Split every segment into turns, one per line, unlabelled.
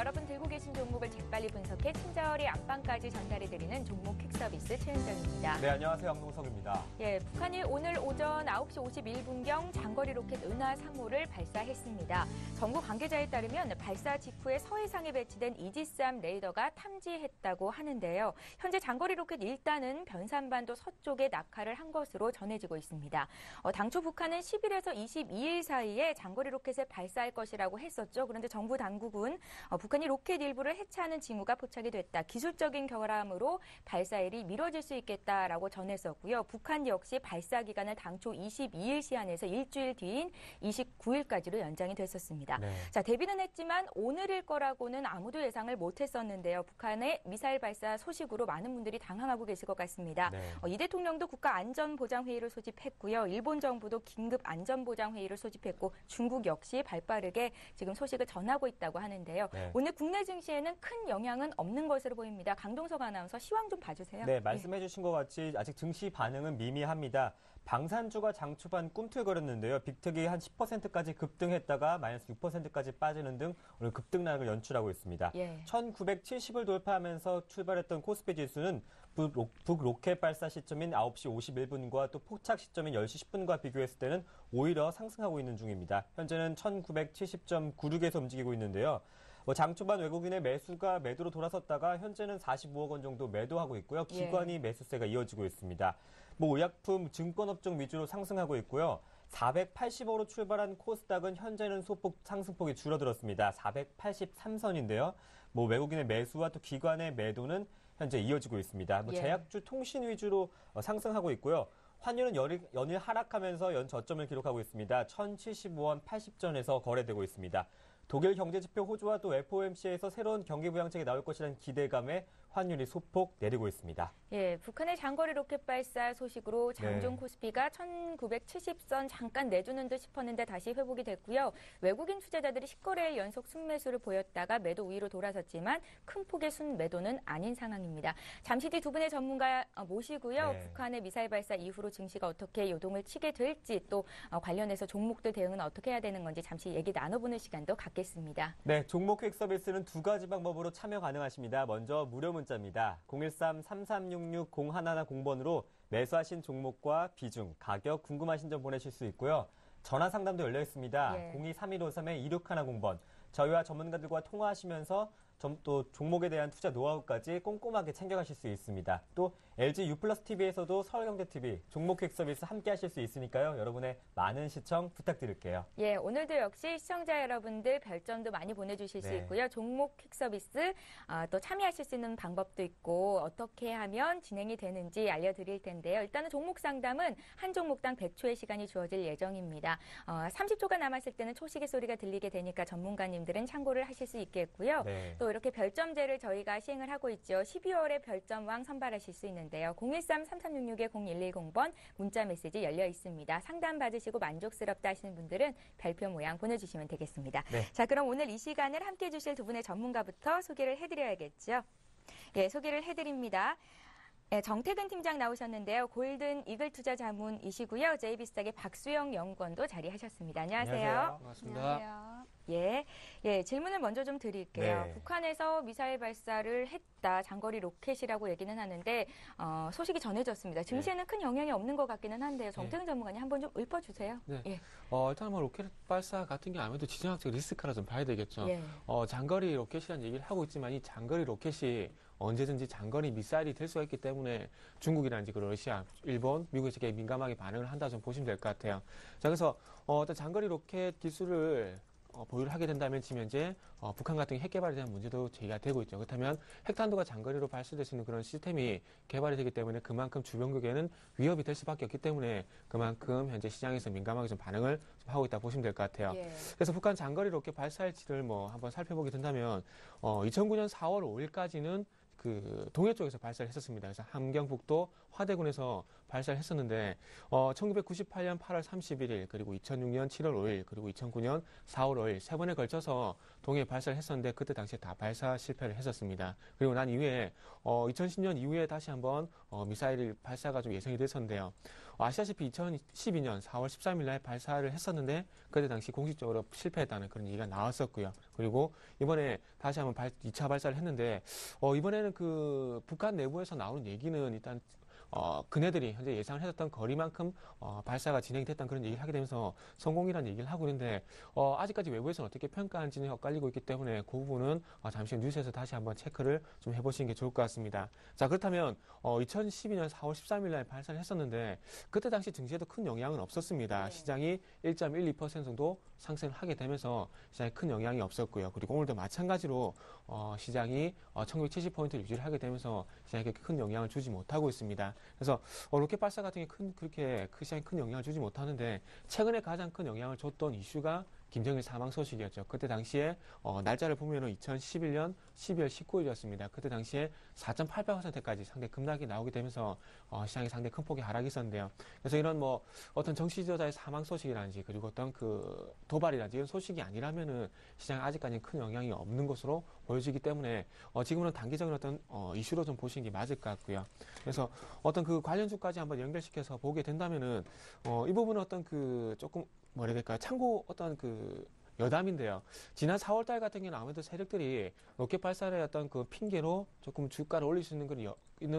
여러분 들고 계신 종목을 재빨리 분석해 친절히 안방까지 전달해드리는 종목 퀵 서비스 최은정입니다.
네, 안녕하세요. 양동석입니다.
예, 북한이 오늘 오전 9시 51분경 장거리 로켓 은하 3호를 발사했습니다. 정부 관계자에 따르면 발사 직후에 서해상에 배치된 이지스함 레이더가 탐지했다고 하는데요. 현재 장거리 로켓 1단은 변산반도 서쪽에 낙하를 한 것으로 전해지고 있습니다. 당초 북한은 10일에서 22일 사이에 장거리 로켓을 발사할 것이라고 했었죠. 그런데 정부 당국은 북한이 로켓 일부를 해체하는 징후가 포착이 됐다. 기술적인 결함으로 발사일이 미뤄질 수 있겠다라고 전했었고요. 북한 역시 발사 기간을 당초 22일 시한에서 일주일 뒤인 29일까지로 연장이 됐었습니다.
네.
자, 데뷔는 했지만 오늘일 거라고는 아무도 예상을 못했었는데요. 북한의 미사일 발사 소식으로 많은 분들이 당황하고 계실 것 같습니다.
네.
이 대통령도 국가안전보장회의를 소집했고요. 일본 정부도 긴급안전보장회의를 소집했고 중국 역시 발빠르게 지금 소식을 전하고 있다고 하는데요.
네.
오늘 국내 증시에는 큰 영향은 없는 것으로 보입니다. 강동석 아나운서 시황 좀 봐주세요.
네, 말씀해 주신 것 같이 아직 증시 반응은 미미합니다. 방산주가 장 초반 꿈틀거렸는데요. 빅텍이 한 10%까지 급등했다가 마이너스 6%까지 빠지는 등 오늘 급등락을 연출하고 있습니다.
예.
1970을 돌파하면서 출발했던 코스피 지수는 북로켓 발사 시점인 9시 51분과 또 포착 시점인 10시 10분과 비교했을 때는 오히려 상승하고 있는 중입니다. 현재는 1970.96에서 움직이고 있는데요. 장 초반 외국인의 매수가 매도로 돌아섰다가 현재는 45억 원 정도 매도하고 있고요. 기관이 매수세가 이어지고 있습니다. 의약품, 증권업종 위주로 상승하고 있고요. 480억으로 출발한 코스닥은 현재는 소폭 상승폭이 줄어들었습니다. 483선인데요. 외국인의 매수와 또 기관의 매도는 현재 이어지고 있습니다. 제약주 통신 위주로 상승하고 있고요. 환율은 연일 하락하면서 연 저점을 기록하고 있습니다. 1,075원 80전에서 거래되고 있습니다. 독일 경제지표 호주와 또 FOMC에서 새로운 경기부양책이 나올 것이라는 기대감에 환율이 소폭 내리고 있습니다.
예, 북한의 장거리 로켓 발사 소식으로 장중 코스피가 1970선 잠깐 내주는 듯 싶었는데 다시 회복이 됐고요. 외국인 투자자들이 10거래일 연속 순매수를 보였다가 매도 우위로 돌아섰지만 큰 폭의 순매도는 아닌 상황입니다. 잠시 뒤 두 분의 전문가 모시고요. 북한의 미사일 발사 이후로 증시가 어떻게 요동을 치게 될지 또 관련해서 종목들 대응은 어떻게 해야 되는 건지 잠시 얘기 나눠보는 시간도 갖겠습니다.
네, 종목 퀵 서비스는 두 가지 방법으로 참여 가능하십니다. 먼저 무료 문자입니다. 013-3366-0110번으로 매수하신 종목과 비중, 가격 궁금하신 점 보내실 수 있고요. 전화 상담도 열려 있습니다. 02-3153-2610번. 저희와 전문가들과 통화하시면서 또 종목에 대한 투자 노하우까지 꼼꼼하게 챙겨가실 수 있습니다. 또 LG U+TV에서도 서울경제TV 종목 퀵 서비스 함께 하실 수 있으니까요. 여러분의 많은 시청 부탁드릴게요.
예, 오늘도 역시 시청자 여러분들 별점도 많이 보내주실 수 있고요. 종목 퀵 서비스 또 참여하실 수 있는 방법도 있고 어떻게 하면 진행이 되는지 알려드릴 텐데요. 일단은 종목 상담은 한 종목당 100초의 시간이 주어질 예정입니다. 30초가 남았을 때는 초시계 소리가 들리게 되니까 전문가님들은 참고를 하실 수 있겠고요. 또 이렇게 별점제를 저희가 시행을 하고 있죠. 12월에 별점왕 선발하실 수 있는데요. 013-3366-0110번 문자 메시지 열려 있습니다. 상담 받으시고 만족스럽다 하시는 분들은 별표 모양 보내주시면 되겠습니다. 자, 그럼 오늘 이 시간을 함께해 주실 두 분의 전문가부터 소개를 해드려야겠죠. 예, 소개를 해드립니다. 네, 정태근 팀장 나오셨는데요. 골든 이글 투자 자문이시고요. JB스탁의 박수영 연구원도 자리하셨습니다. 안녕하세요.
안녕하세요. 반갑습니다.
안녕하세요. 예, 질문을 먼저 좀 드릴게요. 북한에서 미사일 발사를 했다, 장거리 로켓이라고 얘기는 하는데 소식이 전해졌습니다. 증시에는 큰 영향이 없는 것 같기는 한데요. 정태근 전문가님 한번 좀 읊어주세요.
일단 로켓 발사 같은 게 아무래도 지정학적 리스크라 좀 봐야 되겠죠. 장거리 로켓이라는 얘기를 하고 있지만 이 장거리 로켓이 언제든지 장거리 미사일이 될 수가 있기 때문에 중국이라든지 러시아, 일본, 미국에서 되게 민감하게 반응을 한다 좀 보시면 될 것 같아요. 자, 그래서 일단 장거리 로켓 기술을 보유를 하게 된다면 지금 현재 북한 같은 핵 개발에 대한 문제도 제기가 되고 있죠. 그렇다면 핵탄두가 장거리로 발사될 수 있는 그런 시스템이 개발이 되기 때문에 그만큼 주변국에는 위협이 될 수밖에 없기 때문에 그만큼 현재 시장에서 민감하게 좀 반응을 좀 하고 있다 보시면 될 것 같아요. 그래서 북한 장거리 로켓 발사일지를 한번 살펴보게 된다면 2009년 4월 5일까지는 동해 쪽에서 발사를 했었습니다. 그래서 함경북도 화대군에서 발사를 했었는데 1998년 8월 31일 그리고 2006년 7월 5일 그리고 2009년 4월 5일 세 번에 걸쳐서 동해 발사를 했었는데 그때 당시에 다 발사 실패를 했었습니다. 그리고 난 이후에 2010년 이후에 다시 한번 미사일 발사가 좀 예상이 됐었는데요. 아시다시피 2012년 4월 13일 날 발사를 했었는데 그때 당시 공식적으로 실패했다는 그런 얘기가 나왔었고요. 그리고 이번에 다시 한번 2차 발사를 했는데 이번에는 그 북한 내부에서 나오는 얘기는 일단 그네들이 현재 예상을 했었던 거리만큼 발사가 진행됐다는 그런 얘기를 하게 되면서 성공이라는 얘기를 하고 있는데 아직까지 외부에서는 어떻게 평가하는지는 엇갈리고 있기 때문에 그 부분은 잠시 뉴스에서 다시 한번 체크를 좀 해보시는 게 좋을 것 같습니다. 자, 그렇다면 2012년 4월 13일 날 발사를 했었는데 그때 당시 증시에도 큰 영향은 없었습니다. 시장이 1.12% 정도 상승을 하게 되면서 시장에 큰 영향이 없었고요. 그리고 오늘도 마찬가지로 시장이 1970포인트를 유지를 하게 되면서 시장에 큰 영향을 주지 못하고 있습니다. 그래서 로켓 발사 같은 게 그렇게 시장에 큰 영향을 주지 못하는데 최근에 가장 큰 영향을 줬던 이슈가 김정일 사망 소식이었죠. 그때 당시에 날짜를 보면은 2011년 12월 19일이었습니다. 그때 당시에 4.88%까지 상당히 급락이 나오게 되면서 시장이 상당히 큰 폭의 하락이 있었는데요. 그래서 이런 어떤 정치 지도자의 사망 소식이라든지 그리고 어떤 그 도발이라든지 이런 소식이 아니라면은 시장에 아직까지는 큰 영향이 없는 것으로 보여지기 때문에 지금은 단기적인 어떤 이슈로 좀 보시는 게 맞을 것 같고요. 그래서 어떤 그 관련주까지 한번 연결시켜서 보게 된다면은 이 부분은 어떤 그 조금 뭐라 해야 될까요? 참고 어떤 그 여담인데요. 지난 4월달 같은 경우는 아무래도 세력들이 로켓 발사를 어떤 그 핑계로 조금 주가를 올릴 수 있는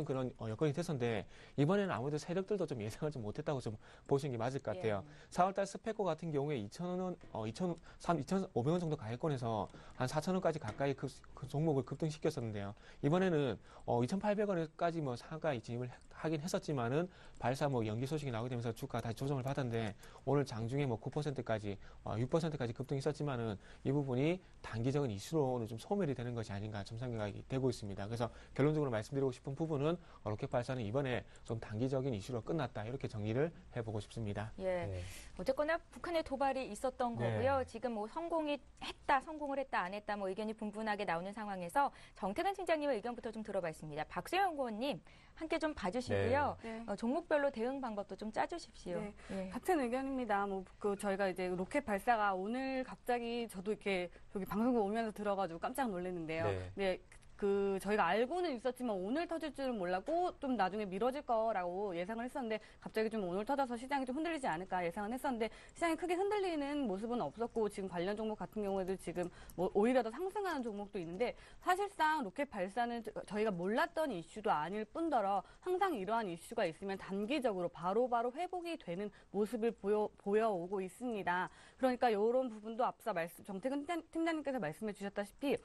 그런 여건이 됐었는데 이번에는 아무래도 세력들도 좀 예상을 좀 못했다고 좀 보시는 게 맞을 것 같아요. 4월달 스펙고 같은 경우에 2,000원, 2,500원 정도 가격권에서 한 4,000원까지 가까이 그 종목을 급등시켰었는데요. 이번에는 2,800원까지 상가에 진입을 하긴 했었지만은 발사 연기 소식이 나오게 되면서 주가가 다시 조정을 받았는데 오늘 장중에 9%까지 6%까지 급등이 있었지만은 이 부분이 단기적인 이슈로 오늘 좀 소멸이 되는 것이 아닌가 좀 생각이 되고 있습니다. 그래서 결론적으로 말씀드리고 싶은 부분은 로켓 발사는 이번에 좀 단기적인 이슈로 끝났다 이렇게 정리를 해보고 싶습니다.
예.
네.
어쨌거나 북한의 도발이 있었던 거고요. 지금 성공을 했다, 안 했다 의견이 분분하게 나오는 상황에서 정태근 팀장님의 의견부터 좀 들어봤습니다. 박수영 의원님 함께 좀 봐주시고요.
네.
종목별로 대응 방법도 좀 짜주십시오.
네.
예.
같은 의견입니다. 저희가 이제 로켓 발사가 오늘 갑자기 저도 이렇게 여기 방송국 오면서 들어가지고 깜짝 놀랐는데요. 네. 저희가 알고는 있었지만 오늘 터질 줄은 몰랐고 좀 나중에 미뤄질 거라고 예상을 했었는데 갑자기 좀 오늘 터져서 시장이 좀 흔들리지 않을까 예상은 했었는데 시장이 크게 흔들리는 모습은 없었고 지금 관련 종목 같은 경우에도 지금 오히려 더 상승하는 종목도 있는데 사실상 로켓 발사는 저희가 몰랐던 이슈도 아닐 뿐더러 항상 이러한 이슈가 있으면 단기적으로 바로바로 회복이 되는 모습을 보여오고 있습니다. 그러니까 이런 부분도 앞서 정태근 팀장님께서 말씀해 주셨다시피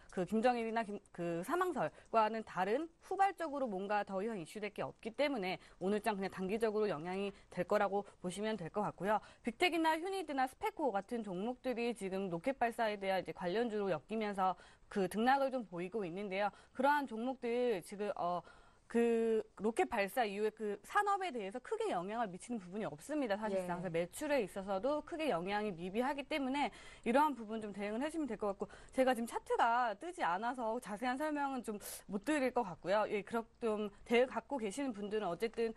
그 김정일이나 그 사망설과는 다른 후발적으로 뭔가 더 이상 이슈될 게 없기 때문에 오늘장 그냥 단기적으로 영향이 될 거라고 보시면 될 것 같고요. 빅텍이나 휴니드나 스페코 같은 종목들이 지금 로켓 발사에 대한 이제 관련주로 엮이면서 그 등락을 좀 보이고 있는데요. 그러한 종목들 지금 그 로켓 발사 이후에 그 산업에 대해서 크게 영향을 미치는 부분이 없습니다. 사실상. 그래서 매출에 있어서도 크게 영향이 미비하기 때문에 이러한 부분 좀 대응을 해주시면 될 것 같고 제가 지금 차트가 뜨지 않아서 자세한 설명은 좀 못 드릴 것 같고요. 그렇게 좀 대응 갖고 계시는 분들은 어쨌든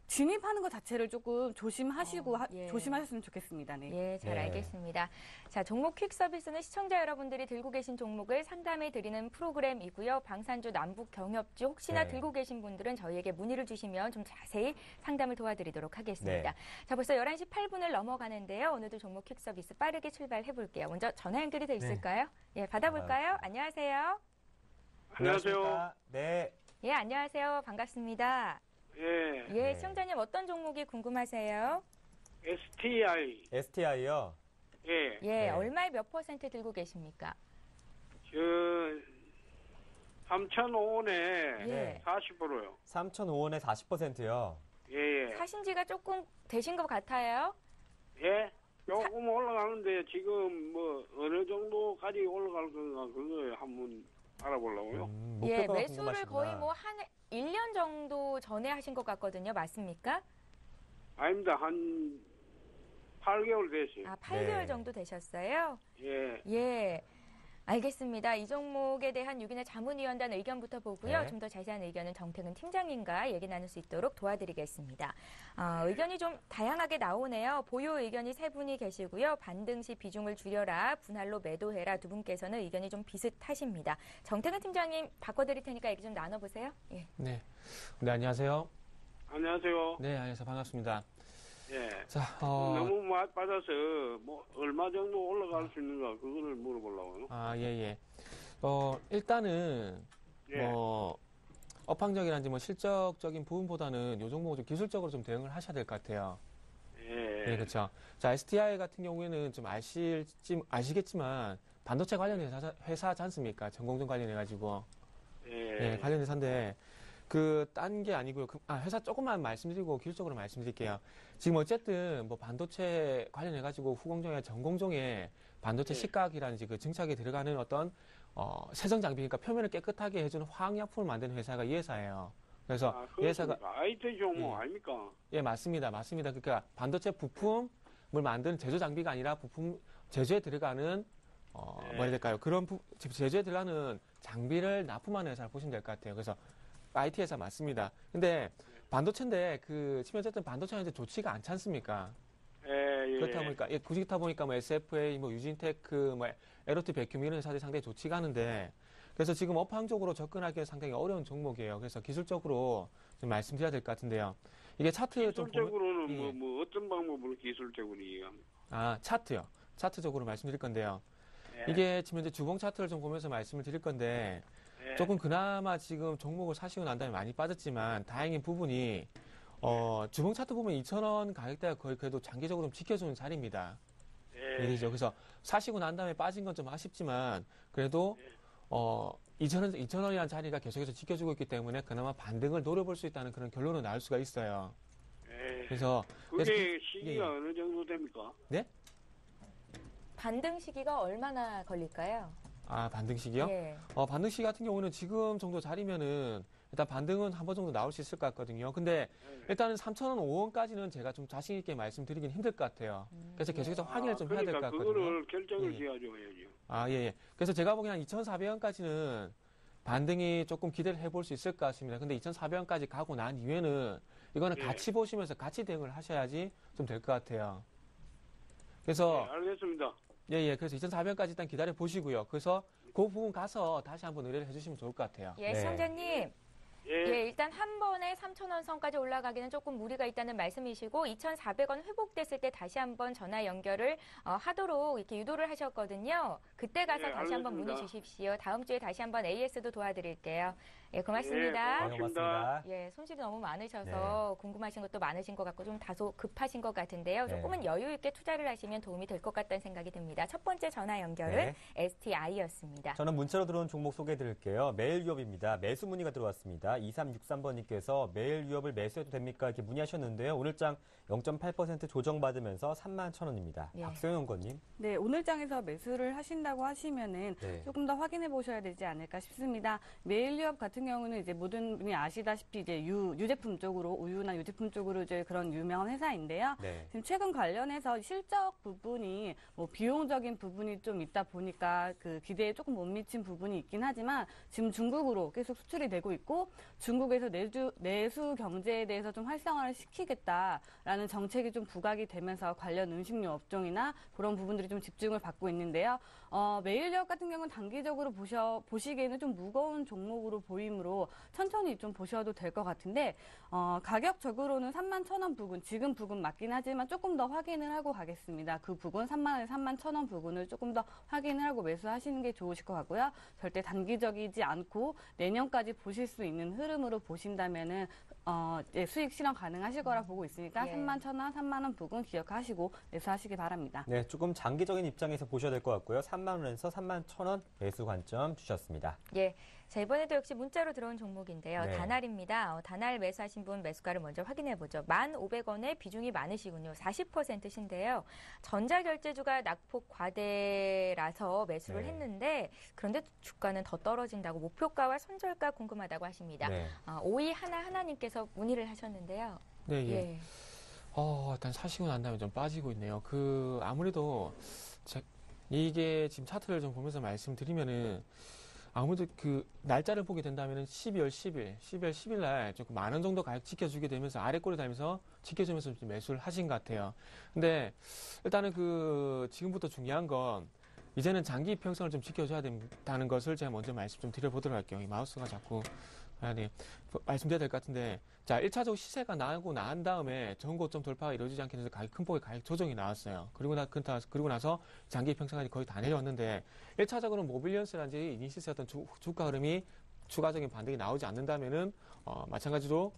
진입하는 것 자체를 조금 조심하시고 조심하셨으면 좋겠습니다. 네.
예, 잘 알겠습니다. 자, 종목 퀵 서비스는 시청자 여러분들이 들고 계신 종목을 상담해 드리는 프로그램이고요. 방산주, 남북 경협주 혹시나 들고 계신 분들은 저희에게 문의를 주시면 좀 자세히 상담을 도와드리도록 하겠습니다. 자, 벌써 11시 8분을 넘어가는데요. 오늘도 종목 퀵 서비스 빠르게 출발해 볼게요. 먼저 전화 연결이 돼 있을까요? 예, 받아볼까요? 안녕하세요.
안녕하세요.
네.
예, 안녕하세요. 반갑습니다. 예, 시청자님 어떤 종목이 궁금하세요?
STI.
STI요?
예, 얼마에 몇 % 들고 계십니까?
3,500원에 40%요.
3,005원에 40%요?
예.
사신 지가 조금 되신 것 같아요.
예. 조금 올라가는데 지금 어느 정도까지 올라갈 건가 그거 한번 알아보려고요.
예, 매수를 거의 한 1년 정도 전에 하신 것 같거든요. 맞습니까?
아닙니다. 한 8개월 됐어요.
8개월 정도 되셨어요?
예.
예. 알겠습니다. 이 종목에 대한 6인의 자문위원단 의견부터 보고요.
네.
좀 더 자세한 의견은 정태근 팀장님과 얘기 나눌 수 있도록 도와드리겠습니다. 의견이 좀 다양하게 나오네요. 보유 의견이 3분이 계시고요. 반등 시 비중을 줄여라, 분할로 매도해라 두 분께서는 의견이 좀 비슷하십니다. 정태근 팀장님 바꿔드릴 테니까 얘기 좀 나눠보세요. 예.
네. 네, 안녕하세요.
안녕하세요.
네, 안녕하세요. 반갑습니다.
예.
자,
너무 많이 빠져서 뭐 얼마 정도 올라갈 수 있는가 그거를 물어보려고요.
예. 일단은
예.
업황적이란지 실적적인 부분보다는 요 종목은 좀 기술적으로 좀 대응을 하셔야 될 것 같아요.
예.
네, 그렇죠. 자, STI 같은 경우에는 좀 아시겠지만 반도체 관련 회사지 않습니까? 전공정 관련해가지고.
예.
네, 관련 회사인데 딴 게 아니고요. 회사 조금만 말씀드리고 기술적으로 말씀드릴게요. 지금 어쨌든 반도체 관련해가지고 후공정이나 전공정에 반도체 식각이라든지 그 증착에 들어가는 어떤 세정 장비, 그러니까 표면을 깨끗하게 해주는 화학약품을 만드는 회사가 이 회사예요. 그래서 이 회사가
IT 종목 아닙니까?
예, 맞습니다. 그러니까 반도체 부품을 만드는 제조 장비가 아니라 부품 제조에 들어가는 뭐라 해야 될까요? 그런 제조에 들어가는 장비를 납품하는 회사를 보시면 될 것 같아요. 그래서 IT 회사 맞습니다. 근데 반도체인데 지금 어쨌든 반도체는 이제 좋지가 않지 않습니까?
예.
그렇다 보니까 SFA, 유진테크, 에로티 백큐 이런 회사들이 상당히 좋지가 않은데, 그래서 지금 업황적으로 접근하기가 상당히 어려운 종목이에요. 그래서 기술적으로 좀 말씀드려야 될 것 같은데요. 이게 차트 좀
기술적으로는 뭐 어떤 방법으로 기술적으로 이해합니까?
차트요. 차트적으로 말씀드릴 건데요.
예.
이게 지금 이제 주봉 차트를 좀 보면서 말씀을 드릴 건데,
예.
조금 그나마 지금 종목을 사시고 난 다음에 많이 빠졌지만 다행인 부분이 주봉 차트 보면 2,000원 가격대가 거의 그래도 장기적으로 좀 지켜주는 자리입니다.
예.
얘기죠. 그래서 사시고 난 다음에 빠진 건 좀 아쉽지만 그래도 2,000원이라는 자리가 계속해서 지켜주고 있기 때문에 그나마 반등을 노려볼 수 있다는 그런 결론을 나올 수가 있어요.
예.
그래서
그게 시기가 어느 정도 됩니까?
네?
반등 시기가 얼마나 걸릴까요?
반등 시기요?
예.
반등 시기 같은 경우는 지금 정도 자리면은 일단 반등은 한 번 정도 나올 수 있을 것 같거든요. 근데 일단은 3,000원, 5원까지는 제가 좀 자신 있게 말씀드리긴 힘들 것 같아요. 그래서 계속해서 확인을 좀 해야 될 것 같거든요.
그거를 결정을 지어줘야죠.
예. 그래서 제가 보기엔 한 2,400원까지는 반등이 조금 기대를 해볼 수 있을 것 같습니다. 근데 2,400원까지 가고 난 이후에는 이거는 같이 보시면서 같이 대응을 하셔야지 좀 될 것 같아요. 그래서
알겠습니다.
예. 그래서 2,400원까지 일단 기다려 보시고요. 그래서 그 부분 가서 다시 한번 의뢰를 해주시면 좋을 것 같아요.
예,
네.
시청자님.
예.
예, 일단 한 번에 3,000원 선까지 올라가기는 조금 무리가 있다는 말씀이시고 2,400원 회복됐을 때 다시 한번 전화 연결을 하도록 이렇게 유도를 하셨거든요. 그때 가서
예,
다시 한번 문의
알겠습니다.
주십시오. 다음 주에 다시 한번 AS도 도와드릴게요. 예, 고맙습니다.
예,
고맙습니다.
예, 손실이 너무 많으셔서 궁금하신 것도 많으신 것 같고 좀 다소 급하신 것 같은데요.
네.
조금은 여유 있게 투자를 하시면 도움이 될 것 같다는 생각이 듭니다. 첫 번째 전화 연결은
네.
STI였습니다.
저는 문자로 들어온 종목 소개해 드릴게요. 매일 유업입니다. 매수 문의가 들어왔습니다. 2363번님께서 매일 유업을 매수해도 됩니까? 이렇게 문의하셨는데요. 오늘장 0.8% 조정받으면서 31,000원입니다.
예.
박소영 원님.
네, 오늘 장에서 매수를 하신다고 하시면은
네.
조금 더 확인해 보셔야 되지 않을까 싶습니다. 메일유업 같은 경우는 이제 모든 분이 아시다시피 이제 유제품 쪽으로 우유나 유제품 쪽으로 이제 그런 유명한 회사인데요.
네.
지금 최근 관련해서 실적 부분이 비용적인 부분이 좀 있다 보니까 그 기대에 조금 못 미친 부분이 있긴 하지만 지금 중국으로 계속 수출이 되고 있고 중국에서 내수 경제에 대해서 좀 활성화를 시키겠다라는 정책이 좀 부각이 되면서 관련 음식료 업종이나 그런 부분들이 좀 집중을 받고 있는데요. 메일유업 같은 경우는 단기적으로 보시기에는 좀 무거운 종목으로 보이므로 천천히 좀 보셔도 될 것 같은데 가격적으로는 31,000원 부근, 지금 부근 맞긴 하지만 조금 더 확인을 하고 가겠습니다. 그 부근 30,000원에서 31,000원 부근을 조금 더 확인을 하고 매수하시는 게 좋으실 것 같고요. 절대 단기적이지 않고 내년까지 보실 수 있는 흐름으로 보신다면은 수익 실현 가능하실 거라 보고 있으니까
예.
31,000원, 3만원 부근 기억하시고 매수하시기 바랍니다.
네, 조금 장기적인 입장에서 보셔야 될 것 같고요. 3만 원에서 31,000원 매수 관점 주셨습니다.
예. 자, 이번에도 역시 문자로 들어온 종목인데요.
네.
다날입니다. 다날 매수하신 분 매수가를 먼저 확인해 보죠. 1,500원에 비중이 많으시군요. 40%신데요. 전자결제주가 낙폭 과대라서 매수를
네.
했는데 그런데 주가는 더 떨어진다고 목표가와 손절가 궁금하다고 하십니다.
네.
5위 하나님께서 문의를 하셨는데요.
네, 예.
예.
일단 사시고 난 다음에 좀 빠지고 있네요. 아무래도 이게 지금 차트를 좀 보면서 말씀드리면은 아무래도 그 날짜를 보게 된다면은 12월 10일 날 조금 만 원 정도 가격 지켜주게 되면서 아래 꼬리 달면서 지켜주면서 좀 매수를 하신 것 같아요. 근데 일단은 그 지금부터 중요한 건 이제는 장기 이평선을 좀 지켜줘야 된다는 것을 제가 먼저 말씀 좀 드려보도록 할게요. 이 마우스가 자꾸 말씀드려야 될 것 같은데, 자, 1차적으로 시세가 나고 난 다음에 전고점 돌파가 이루어지지 않게 돼서 큰 폭의 가격 조정이 나왔어요. 그리고 나서 장기 이평선까지 거의 다 내려왔는데, 1차적으로는 모빌리언스라든지 이니시스의 어떤 주가 흐름이 추가적인 반등이 나오지 않는다면은, 마찬가지로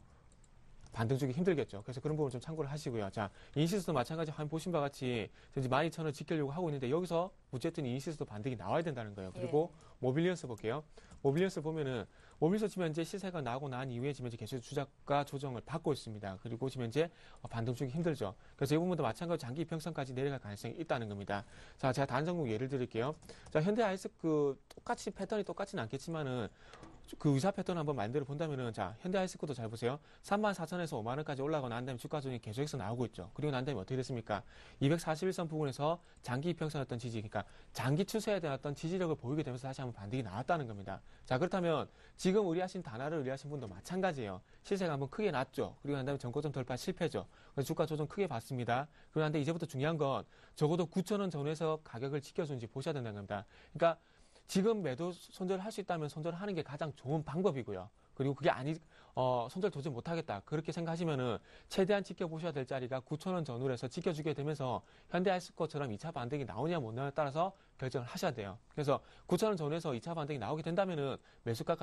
반등 주기 힘들겠죠. 그래서 그런 부분 좀 참고를 하시고요. 자, 이니시스도 마찬가지 한 보신 바와 같이 현재 12,000원 지키려고 하고 있는데 여기서 어쨌든 이니시스도 반등이 나와야 된다는 거예요. 그리고 모빌리언스 볼게요. 모빌리언스 보면은 모빌리언스 지금 현재 시세가 나고 난 이후에 지금 현재 계속 주가가 조정을 받고 있습니다. 그리고 지금 현재 반등 주기 힘들죠. 그래서 이 부분도 마찬가지로 장기 이평선까지 내려갈 가능성이 있다는 겁니다. 자, 제가 다른 종목 예를 드릴게요. 자, 현대아이스크 똑같이 패턴이 똑같지는 않겠지만은 그 의사 패턴 한번 만들어 본다면은, 자, 현대아이스크도 잘 보세요. 34,000에서 5만원까지 올라가고 난 다음에 주가 조정이 계속해서 나오고 있죠. 그리고 난 다음에 어떻게 됐습니까? 241선 부분에서 장기 이평선이었던 지지, 그러니까 장기 추세에 대한 어떤 지지력을 보이게 되면서 다시 한번 반등이 나왔다는 겁니다. 자, 그렇다면 지금 의뢰하신 단화를 의뢰하신 분도 마찬가지예요. 시세가 한번 크게 났죠. 그리고 난 다음에 전고점 돌파 실패죠. 그래서 주가 조정 크게 봤습니다. 그리고 난 다음에 이제부터 중요한 건 적어도 9,000원 전후에서 가격을 지켜주는지 보셔야 된다는 겁니다. 그러니까 지금 매도 손절을 할 수 있다면 손절을 하는 게 가장 좋은 방법이고요. 그리고 그게 손절 도저히 못하겠다. 그렇게 생각하시면은 최대한 지켜보셔야 될 자리가 9,000원 전후로 해서 지켜주게 되면서 현대아이스코처럼 2차 반등이 나오냐 못 나오냐에 따라서 결정을 하셔야 돼요. 그래서 9,000원 전후에서 2차 반등이 나오게 된다면은 매수가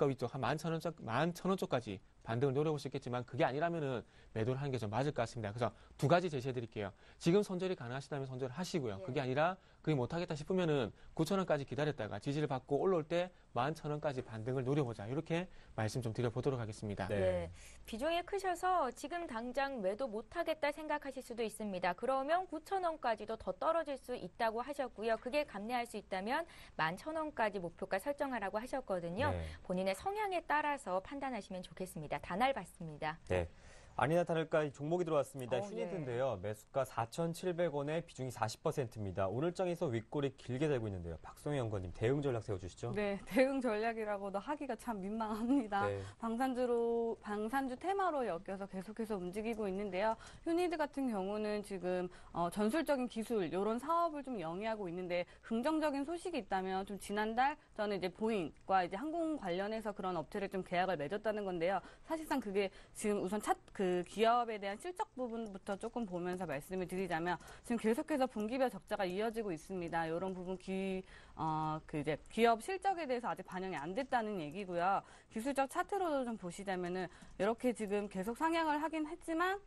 위쪽 한 11,000원 쪽까지 반등을 노려볼 수 있겠지만 그게 아니라면은 매도를 하는 게 좀 맞을 것 같습니다. 그래서 두 가지 제시해 드릴게요. 지금 손절이 가능하시다면 손절을 하시고요. 그게 아니라 그게 못하겠다 싶으면은 9,000원까지 기다렸다가 지지를 받고 올라올 때 11,000원까지 반등을 노려보자. 이렇게 말씀 좀 드려보도록 하겠습니다.
네. 비중이 크셔서 지금 당장 매도 못하겠다 생각하실 수도 있습니다. 그러면 9,000원까지도 더 떨어질 수 있다고 하셨고요. 그게 감내할 수 있다면 11,000원까지 목표가 설정하라고 하셨거든요.
네.
본인의 성향에 따라서 판단하시면 좋겠습니다. 단알 받습니다.
네. 아니나 다를까 종목이 들어왔습니다.
네.
휴니드인데요. 매수가 4,700원에 비중이 40%입니다. 오늘장에서 윗골이 길게 달고 있는데요. 박송희 연구원님 대응 전략 세워주시죠.
네, 대응 전략이라고도 하기가 참 민망합니다.
네.
방산주 테마로 엮여서 계속해서 움직이고 있는데요. 휴니드 같은 경우는 지금 전술적인 기술 이런 사업을 좀 영위하고 있는데 긍정적인 소식이 있다면 좀 지난달 저는 이제 보잉과 이제 항공 관련해서 그런 업체를 좀 계약을 맺었다는 건데요. 사실상 그게 지금 우선 그 기업에 대한 실적 부분부터 조금 보면서 말씀을 드리자면 지금 계속해서 분기별 적자가 이어지고 있습니다. 이런 부분 이제 기업 실적에 대해서 아직 반영이 안 됐다는 얘기고요. 기술적 차트로도 좀 보시자면은 이렇게 지금 계속 상향을 하긴 했지만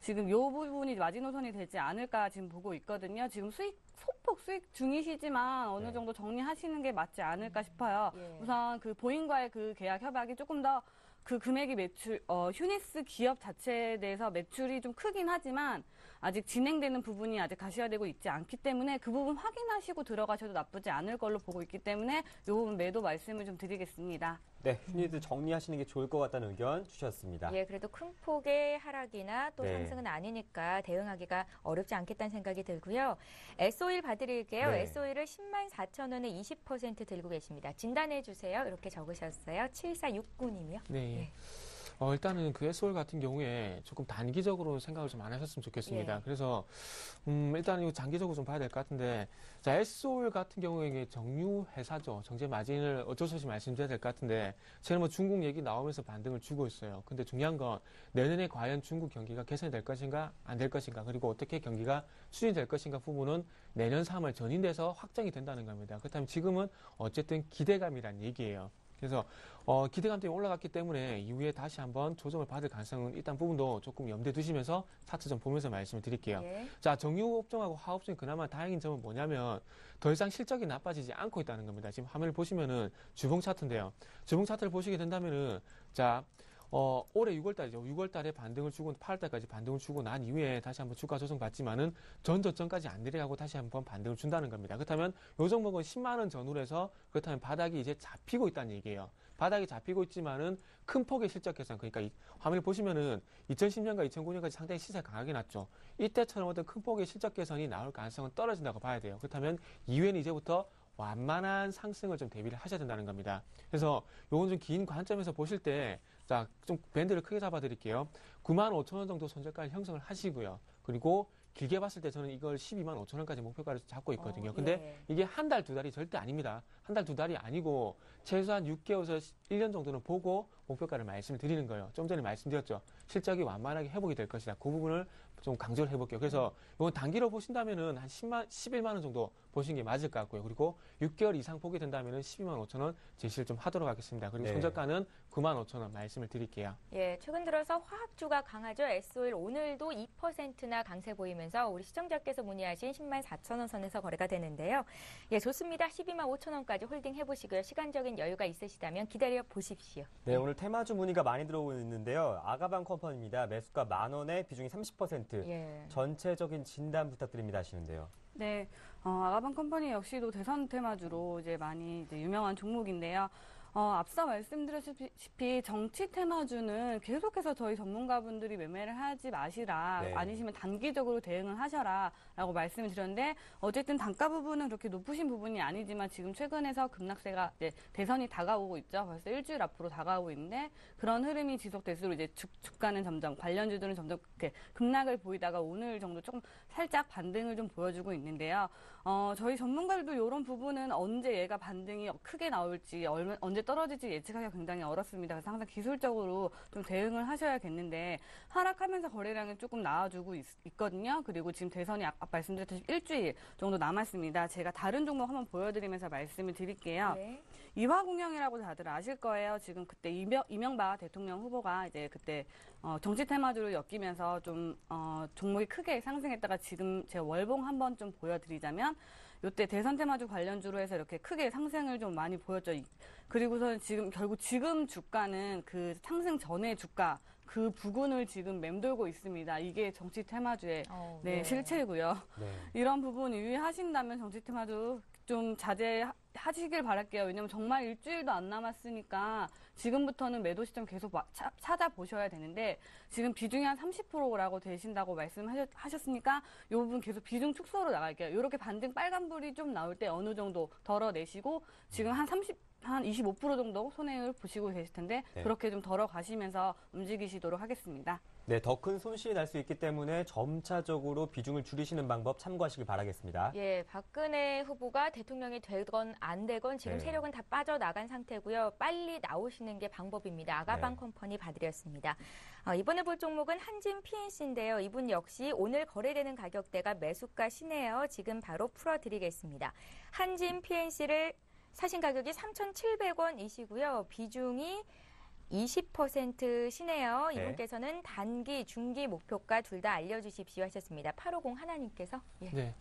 지금 이 부분이 마지노선이 되지 않을까 지금 보고 있거든요. 지금 소폭 수익 중이시지만 어느 정도 정리하시는 게 맞지 않을까 싶어요. 우선 그 보잉과의 그 계약 협약이 조금 더 그 금액이 휴니스 기업 자체에 대해서 매출이 좀 크긴 하지만 아직 진행되는 부분이 아직 가시화되고 있지 않기 때문에 그 부분 확인하시고 들어가셔도 나쁘지 않을 걸로 보고 있기 때문에 이 부분 매도 말씀을 좀 드리겠습니다.
네, 휴니드 정리하시는 게 좋을 것 같다는 의견 주셨습니다.
예, 그래도 큰 폭의 하락이나 또
네.
상승은 아니니까 대응하기가 어렵지 않겠다는 생각이 들고요. S-오일 봐드릴게요.
네.
S-오일을 104,000원에 20% 들고 계십니다. 진단해 주세요. 이렇게 적으셨어요. 7469님이요.
네.
예.
일단은 그 S-오일 같은 경우에 조금 단기적으로 생각을 좀 안 하셨으면 좋겠습니다.
예.
그래서 일단은 이거 장기적으로 좀 봐야 될 것 같은데, 자, S-오일 같은 경우에 이게 정유 회사죠. 정제 마진을 어쩔 수 없이 말씀드려야 될 것 같은데, 최근 뭐 중국 얘기 나오면서 반등을 주고 있어요. 근데 중요한 건 내년에 과연 중국 경기가 개선이 될 것인가 안 될 것인가, 그리고 어떻게 경기가 추진될 것인가 부분은 내년 3월 전인돼서 확정이 된다는 겁니다. 그렇다면 지금은 어쨌든 기대감이란 얘기예요. 그래서 기대감 때문에 올라갔기 때문에 이후에 다시 한번 조정을 받을 가능성은 일단 부분도 조금 염두에 두시면서 차트 좀 보면서 말씀을 드릴게요.
예.
자, 정유 업종하고 하업 업종이 그나마 다행인 점은 뭐냐면 더 이상 실적이 나빠지지 않고 있다는 겁니다. 지금 화면을 보시면은 주봉 차트인데요. 주봉 차트를 보시게 된다면은 자, 올해 6월달이죠. 6월달에 반등을 주고 8월달까지 반등을 주고 난 이후에 다시 한번 주가 조정 받지만은 전 저점까지 안 내려가고 다시 한번 반등을 준다는 겁니다. 그렇다면 요 종목은 10만 원 전후로 해서 그렇다면 바닥이 이제 잡히고 있다는 얘기예요. 바닥이 잡히고 있지만은 큰 폭의 실적 개선, 그러니까 이 화면을 보시면은 2010년과 2009년까지 상당히 시세가 강하게 났죠. 이때처럼 어떤 큰 폭의 실적 개선이 나올 가능성은 떨어진다고 봐야 돼요. 그렇다면 이후에는 이제부터 완만한 상승을 좀 대비를 하셔야 된다는 겁니다. 그래서 요건 좀 긴 관점에서 보실 때, 자, 좀 밴드를 크게 잡아 드릴게요. 95,000원 정도 손절가를 형성을 하시고요. 그리고 길게 봤을 때 저는 이걸 125,000원까지 목표가를 잡고 있거든요. 근데 이게 한 달, 두 달이 절대 아닙니다. 한 달, 두 달이 아니고 최소한 6개월에서 1년 정도는 보고 목표가를 말씀을 드리는 거예요. 좀 전에 말씀드렸죠. 실적이 완만하게 회복이 될 것이다. 그 부분을 좀 강조를 해볼게요. 그래서 이건 단기로 보신다면은 한 11만 원 정도 보시는 게 맞을 것 같고요. 그리고 6개월 이상 보게 된다면은 125,000원 제시를 좀 하도록 하겠습니다. 그리고 손절가는 95,000원 말씀을 드릴게요.
예, 최근 들어서 화학주가 강하죠. SO일 오늘도 2%나 강세 보이면서 우리 시청자께서 문의하신 104,000원 선에서 거래가 되는데요. 예, 좋습니다. 125,000원까지 홀딩 해보시고요. 시간적인 여유가 있으시다면 기다려 보십시오.
네, 오늘 테마주 문의가 많이 들어오고 있는데요. 아가방 컴퍼니입니다. 매수가 10,000원에 비중이 30%.
예.
전체적인 진단 부탁드립니다 하시는데요.
네, 아가방 컴퍼니 역시도 대선 테마주로 이제 많이 이제 유명한 종목인데요. 앞서 말씀드렸다시피 정치 테마주는 계속해서 저희 전문가분들이 매매를 하지 마시라,
네.
아니시면 단기적으로 대응을 하셔라 라고 말씀을 드렸는데, 어쨌든 단가 부분은 그렇게 높으신 부분이 아니지만 지금 최근에서 급락세가 이제 대선이 다가오고 있죠. 벌써 일주일 앞으로 다가오고 있는데, 그런 흐름이 지속될수록 이제 주가는 점점, 관련주들은 점점 이렇게 급락을 보이다가 오늘 정도 조금 살짝 반등을 좀 보여주고 있는데요. 저희 전문가들도 이런 부분은 언제 얘가 반등이 크게 나올지, 언제 떨어질지 예측하기가 굉장히 어렵습니다. 그래서 항상 기술적으로 좀 대응을 하셔야겠는데, 하락하면서 거래량이 조금 나와주고 있거든요. 그리고 지금 대선이 아까 말씀드렸듯이 일주일 정도 남았습니다. 제가 다른 종목 한번 보여드리면서 말씀을 드릴게요.
네.
이화공영이라고 다들 아실 거예요. 지금 그때 이명박 대통령 후보가 이제 그때 정치 테마주로 엮이면서 좀 종목이 크게 상승했다가 지금 제가 월봉 한번 좀 보여드리자면, 요때 대선 테마주 관련주로 해서 이렇게 크게 상승을 좀 많이 보였죠. 그리고서는 결국 지금 주가는 그 상승 전의 주가, 그 부근을 지금 맴돌고 있습니다. 이게 정치 테마주의 네, 실체고요.
네.
이런 부분 유의하신다면 정치 테마주 좀 자제하시길 바랄게요. 왜냐면 정말 일주일도 안 남았으니까 지금부터는 매도 시점 계속 찾아보셔야 되는데, 지금 비중이 한 30%라고 되신다고 말씀하셨으니까 이 부분 계속 비중 축소로 나갈게요. 이렇게 반등 빨간불이 좀 나올 때 어느 정도 덜어내시고, 지금 한 25% 정도 손해를 보시고 계실 텐데,
네.
그렇게 좀 덜어가시면서 움직이시도록 하겠습니다.
네, 더 큰 손실이 날 수 있기 때문에 점차적으로 비중을 줄이시는 방법 참고하시길 바라겠습니다.
예, 박근혜 후보가 대통령이 되건 안 되건 지금
네.
세력은 다 빠져나간 상태고요. 빨리 나오시는 게 방법입니다. 아가방
네.
컴퍼니 봐드렸습니다. 이번에 볼 종목은 한진 PNC인데요. 이분 역시 오늘 거래되는 가격대가 매수가 시네요. 지금 바로 풀어드리겠습니다. 한진 PNC를 사신 가격이 3,700원이시고요. 비중이 20% 시네요.
네.
이분께서는 단기, 중기 목표가 둘 다 알려주십시오 하셨습니다. 850 하나님께서. 예.
네.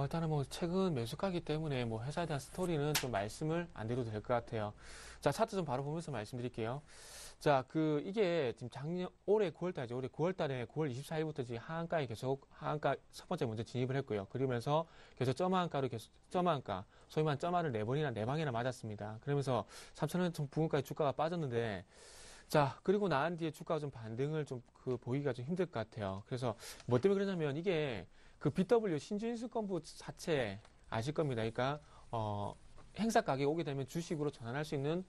일단은 뭐 최근 매수가기 때문에 뭐 회사에 대한 스토리는 좀 말씀을 안 드려도 될 것 같아요. 자, 차트 좀 바로 보면서 말씀드릴게요. 자, 이게 지금 올해 9월달이죠. 올해 9월달에 9월 24일부터 지금 하한가 첫 번째 먼저 진입을 했고요. 그러면서 계속 점하한가, 소위 말하는 점화를 4번이나 4방이나 맞았습니다. 그러면서 3,000원 부근까지 주가가 빠졌는데, 자, 그리고 나온 뒤에 주가가 좀 반등을 보기가 좀 힘들 것 같아요. 그래서 뭐 때문에 그러냐면 이게 BW 신주인수권부 사채 아실 겁니다. 그러니까, 행사 가격이 오게 되면 주식으로 전환할 수 있는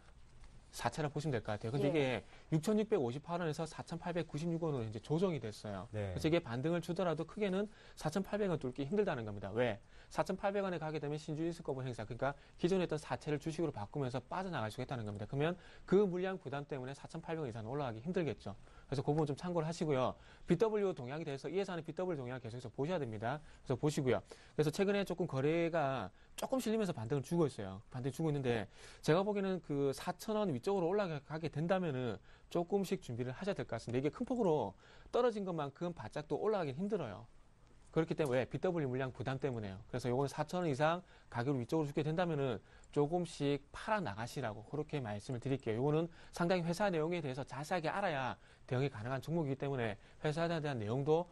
사채라 보시면 될 것 같아요. 근데 이게 6,658원에서 4,896원으로 이제 조정이 됐어요.
네.
그래서 이게 반등을 주더라도 크게는 4,800원 뚫기 힘들다는 겁니다. 왜? 4,800원에 가게 되면 신주인수권부 행사, 그러니까 기존에 했던 사채를 주식으로 바꾸면서 빠져나갈 수 있다는 겁니다. 그러면 그 물량 부담 때문에 4,800원 이상 올라가기 힘들겠죠. 그래서 그 부분 좀 참고를 하시고요. BW 동향에 대해서 이 회사는 BW 동향을 계속해서 보셔야 됩니다. 그래서 보시고요. 그래서 최근에 조금 거래가 조금 실리면서 반등을 주고 있어요. 반등 주고 있는데 제가 보기에는 4,000원 위쪽으로 올라가게 된다면은 조금씩 준비를 하셔야 될 것 같습니다. 이게 큰 폭으로 떨어진 것만큼 바짝 또 올라가긴 힘들어요. 그렇기 때문에 BW 물량 부담 때문에요. 그래서 요거는 4,000원 이상 가격을 위쪽으로 주게 된다면은 조금씩 팔아 나가시라고 그렇게 말씀을 드릴게요. 요거는 상당히 회사 내용에 대해서 자세하게 알아야 대응이 가능한 종목이기 때문에 회사에 대한 내용도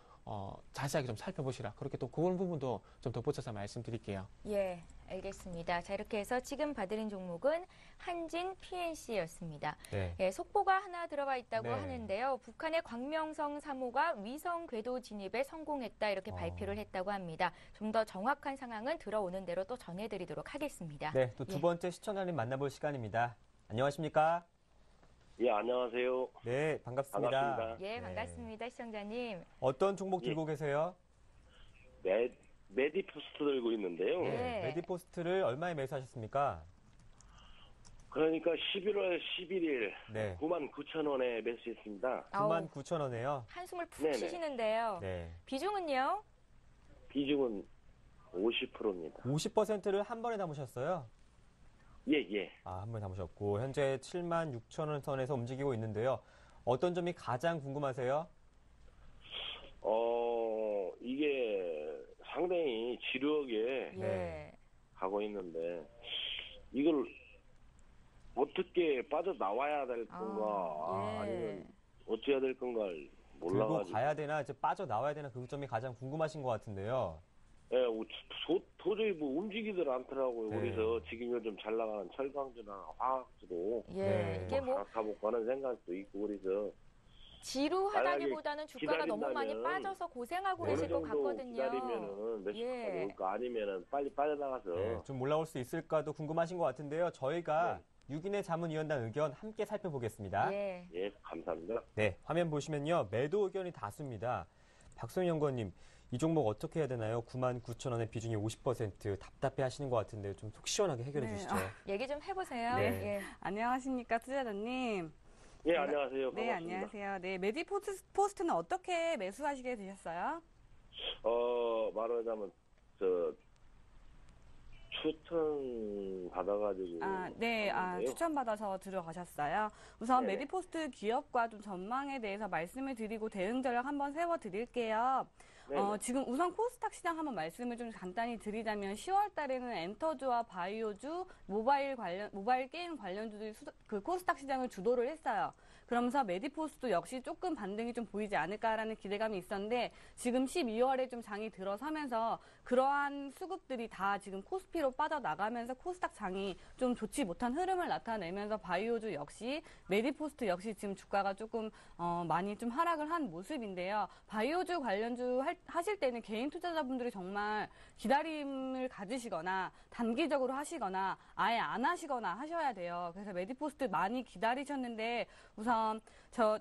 자세하게 좀 살펴보시라. 그렇게 또 그런 부분도 좀 덧붙여서 말씀드릴게요.
예, 알겠습니다. 자, 이렇게 해서 지금 봐드린 종목은 한진 PNC였습니다.
네.
예, 속보가 하나 들어와 있다고
네.
하는데요. 북한의 광명성 3호가 위성 궤도 진입에 성공했다 이렇게 발표를 했다고 합니다. 좀 더 정확한 상황은 들어오는 대로 또 전해드리도록 하겠습니다.
네, 또 두 번째 시청자님 만나볼 시간입니다. 안녕하십니까?
예, 안녕하세요.
네, 반갑습니다.
반갑습니다.
예, 반갑습니다, 시청자님.
어떤 종목 들고 계세요?
메디푸스트 들고 있는데요.
네.
메디포스트를 얼마에 매수하셨습니까?
그러니까 11월 11일
네.
99,000원에 매수했습니다.
99,000원에요.
한숨을 푹
네네.
쉬시는데요.
네.
비중은요?
비중은 50%입니다.
50%를 한 번에 담으셨어요?
예.
아, 한 번에 담으셨고 현재 76,000원 선에서 움직이고 있는데요. 어떤 점이 가장 궁금하세요?
이게 상당히 지루하게
예.
가고 있는데 이걸 어떻게 빠져나와야 될 건가 아니면 어찌해야 될 건가를
들고
몰라가지고
가야 되나 이제 빠져나와야 되나 그 점이 가장 궁금하신 것 같은데요.
예, 도저히 뭐 움직이들 않더라고요.
네.
그래서 지금 요즘 잘 나가는 철강주나 화학주도
예,
네.
이게 뭐
갈아타볼까 하는 생각도 있고 그래서
지루하다기보다는 주가가 너무 많이
기다린다면
빠져서 고생하고
어느
계실 것
정도
같거든요.
기다리면은 몇
예.
시까지 올까 아니면은 빨리 빠져나가서
네, 좀 올라올 수 있을까도 궁금하신 것 같은데요. 저희가 6인의 자문위원단 의견 함께 살펴보겠습니다.
예.
예, 감사합니다.
네, 화면 보시면요. 매도 의견이 다수입니다. 박소영 연구원님, 이 종목 어떻게 해야 되나요? 99,000원의 비중이 50% 답답해 하시는 것 같은데 좀 속 시원하게 해결해
네.
주시죠.
얘기 좀 해보세요.
네.
예.
안녕하십니까, 투자자님.
예, 안녕하세요.
네,
반갑습니다.
안녕하세요. 네, 메디포스트는 어떻게 매수하시게 되셨어요?
말하자면 추천 받아가지고
네,
왔는데요.
추천받아서 들어가셨어요. 우선
네네.
메디포스트 기업과 좀 전망에 대해서 말씀을 드리고 대응 전략 한번 세워드릴게요.
네네.
지금 우선 코스닥 시장 한번 말씀을 좀 간단히 드리자면 10월 달에는 엔터주와 바이오주, 모바일 게임 관련주들이 그 코스닥 시장을 주도를 했어요. 그러면서 메디포스도 역시 조금 반등이 좀 보이지 않을까라는 기대감이 있었는데 지금 12월에 좀 장이 들어서면서 그러한 수급들이 다 지금 코스피로 빠져나가면서 코스닥 장이 좀 좋지 못한 흐름을 나타내면서 바이오주 역시 메디포스트 역시 지금 주가가 조금 많이 좀 하락을 한 모습인데요. 바이오주 관련주 하실 때는 개인 투자자분들이 정말 기다림을 가지시거나 단기적으로 하시거나 아예 안 하시거나 하셔야 돼요. 그래서 메디포스트 많이 기다리셨는데 우선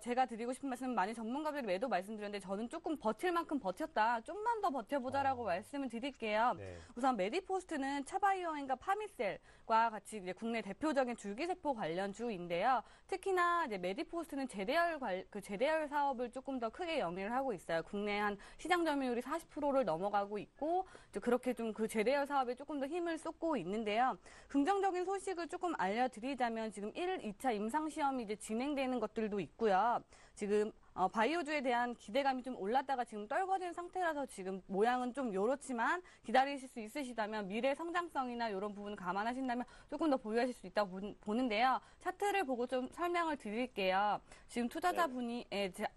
제가 드리고 싶은 말씀은 많이 전문가들이 매도 말씀드렸는데 저는 조금 버틸 만큼 버텼다. 좀만 더 버텨보자라고 말씀을 드릴게요.
네.
우선 메디포스트는 차바이오엠과 파미셀과 같이 이제 국내 대표적인 줄기세포 관련주인데요. 특히나 이제 메디포스트는 제대열 사업을 조금 더 크게 영위를 하고 있어요. 국내 한 시장 점유율이 40%를 넘어가고 있고 그렇게 좀 그 제대열 사업에 조금 더 힘을 쏟고 있는데요. 긍정적인 소식을 조금 알려드리자면 지금 1, 2차 임상시험이 이제 진행되는 것들도 있고요. 지금 바이오주에 대한 기대감이 좀 올랐다가 지금 떨궈진 상태라서 지금 모양은 좀 요렇지만 기다리실 수 있으시다면 미래 성장성이나 이런 부분을 감안하신다면 조금 더 보유하실 수 있다고 보는데요. 차트를 보고 좀 설명을 드릴게요. 지금 투자자분이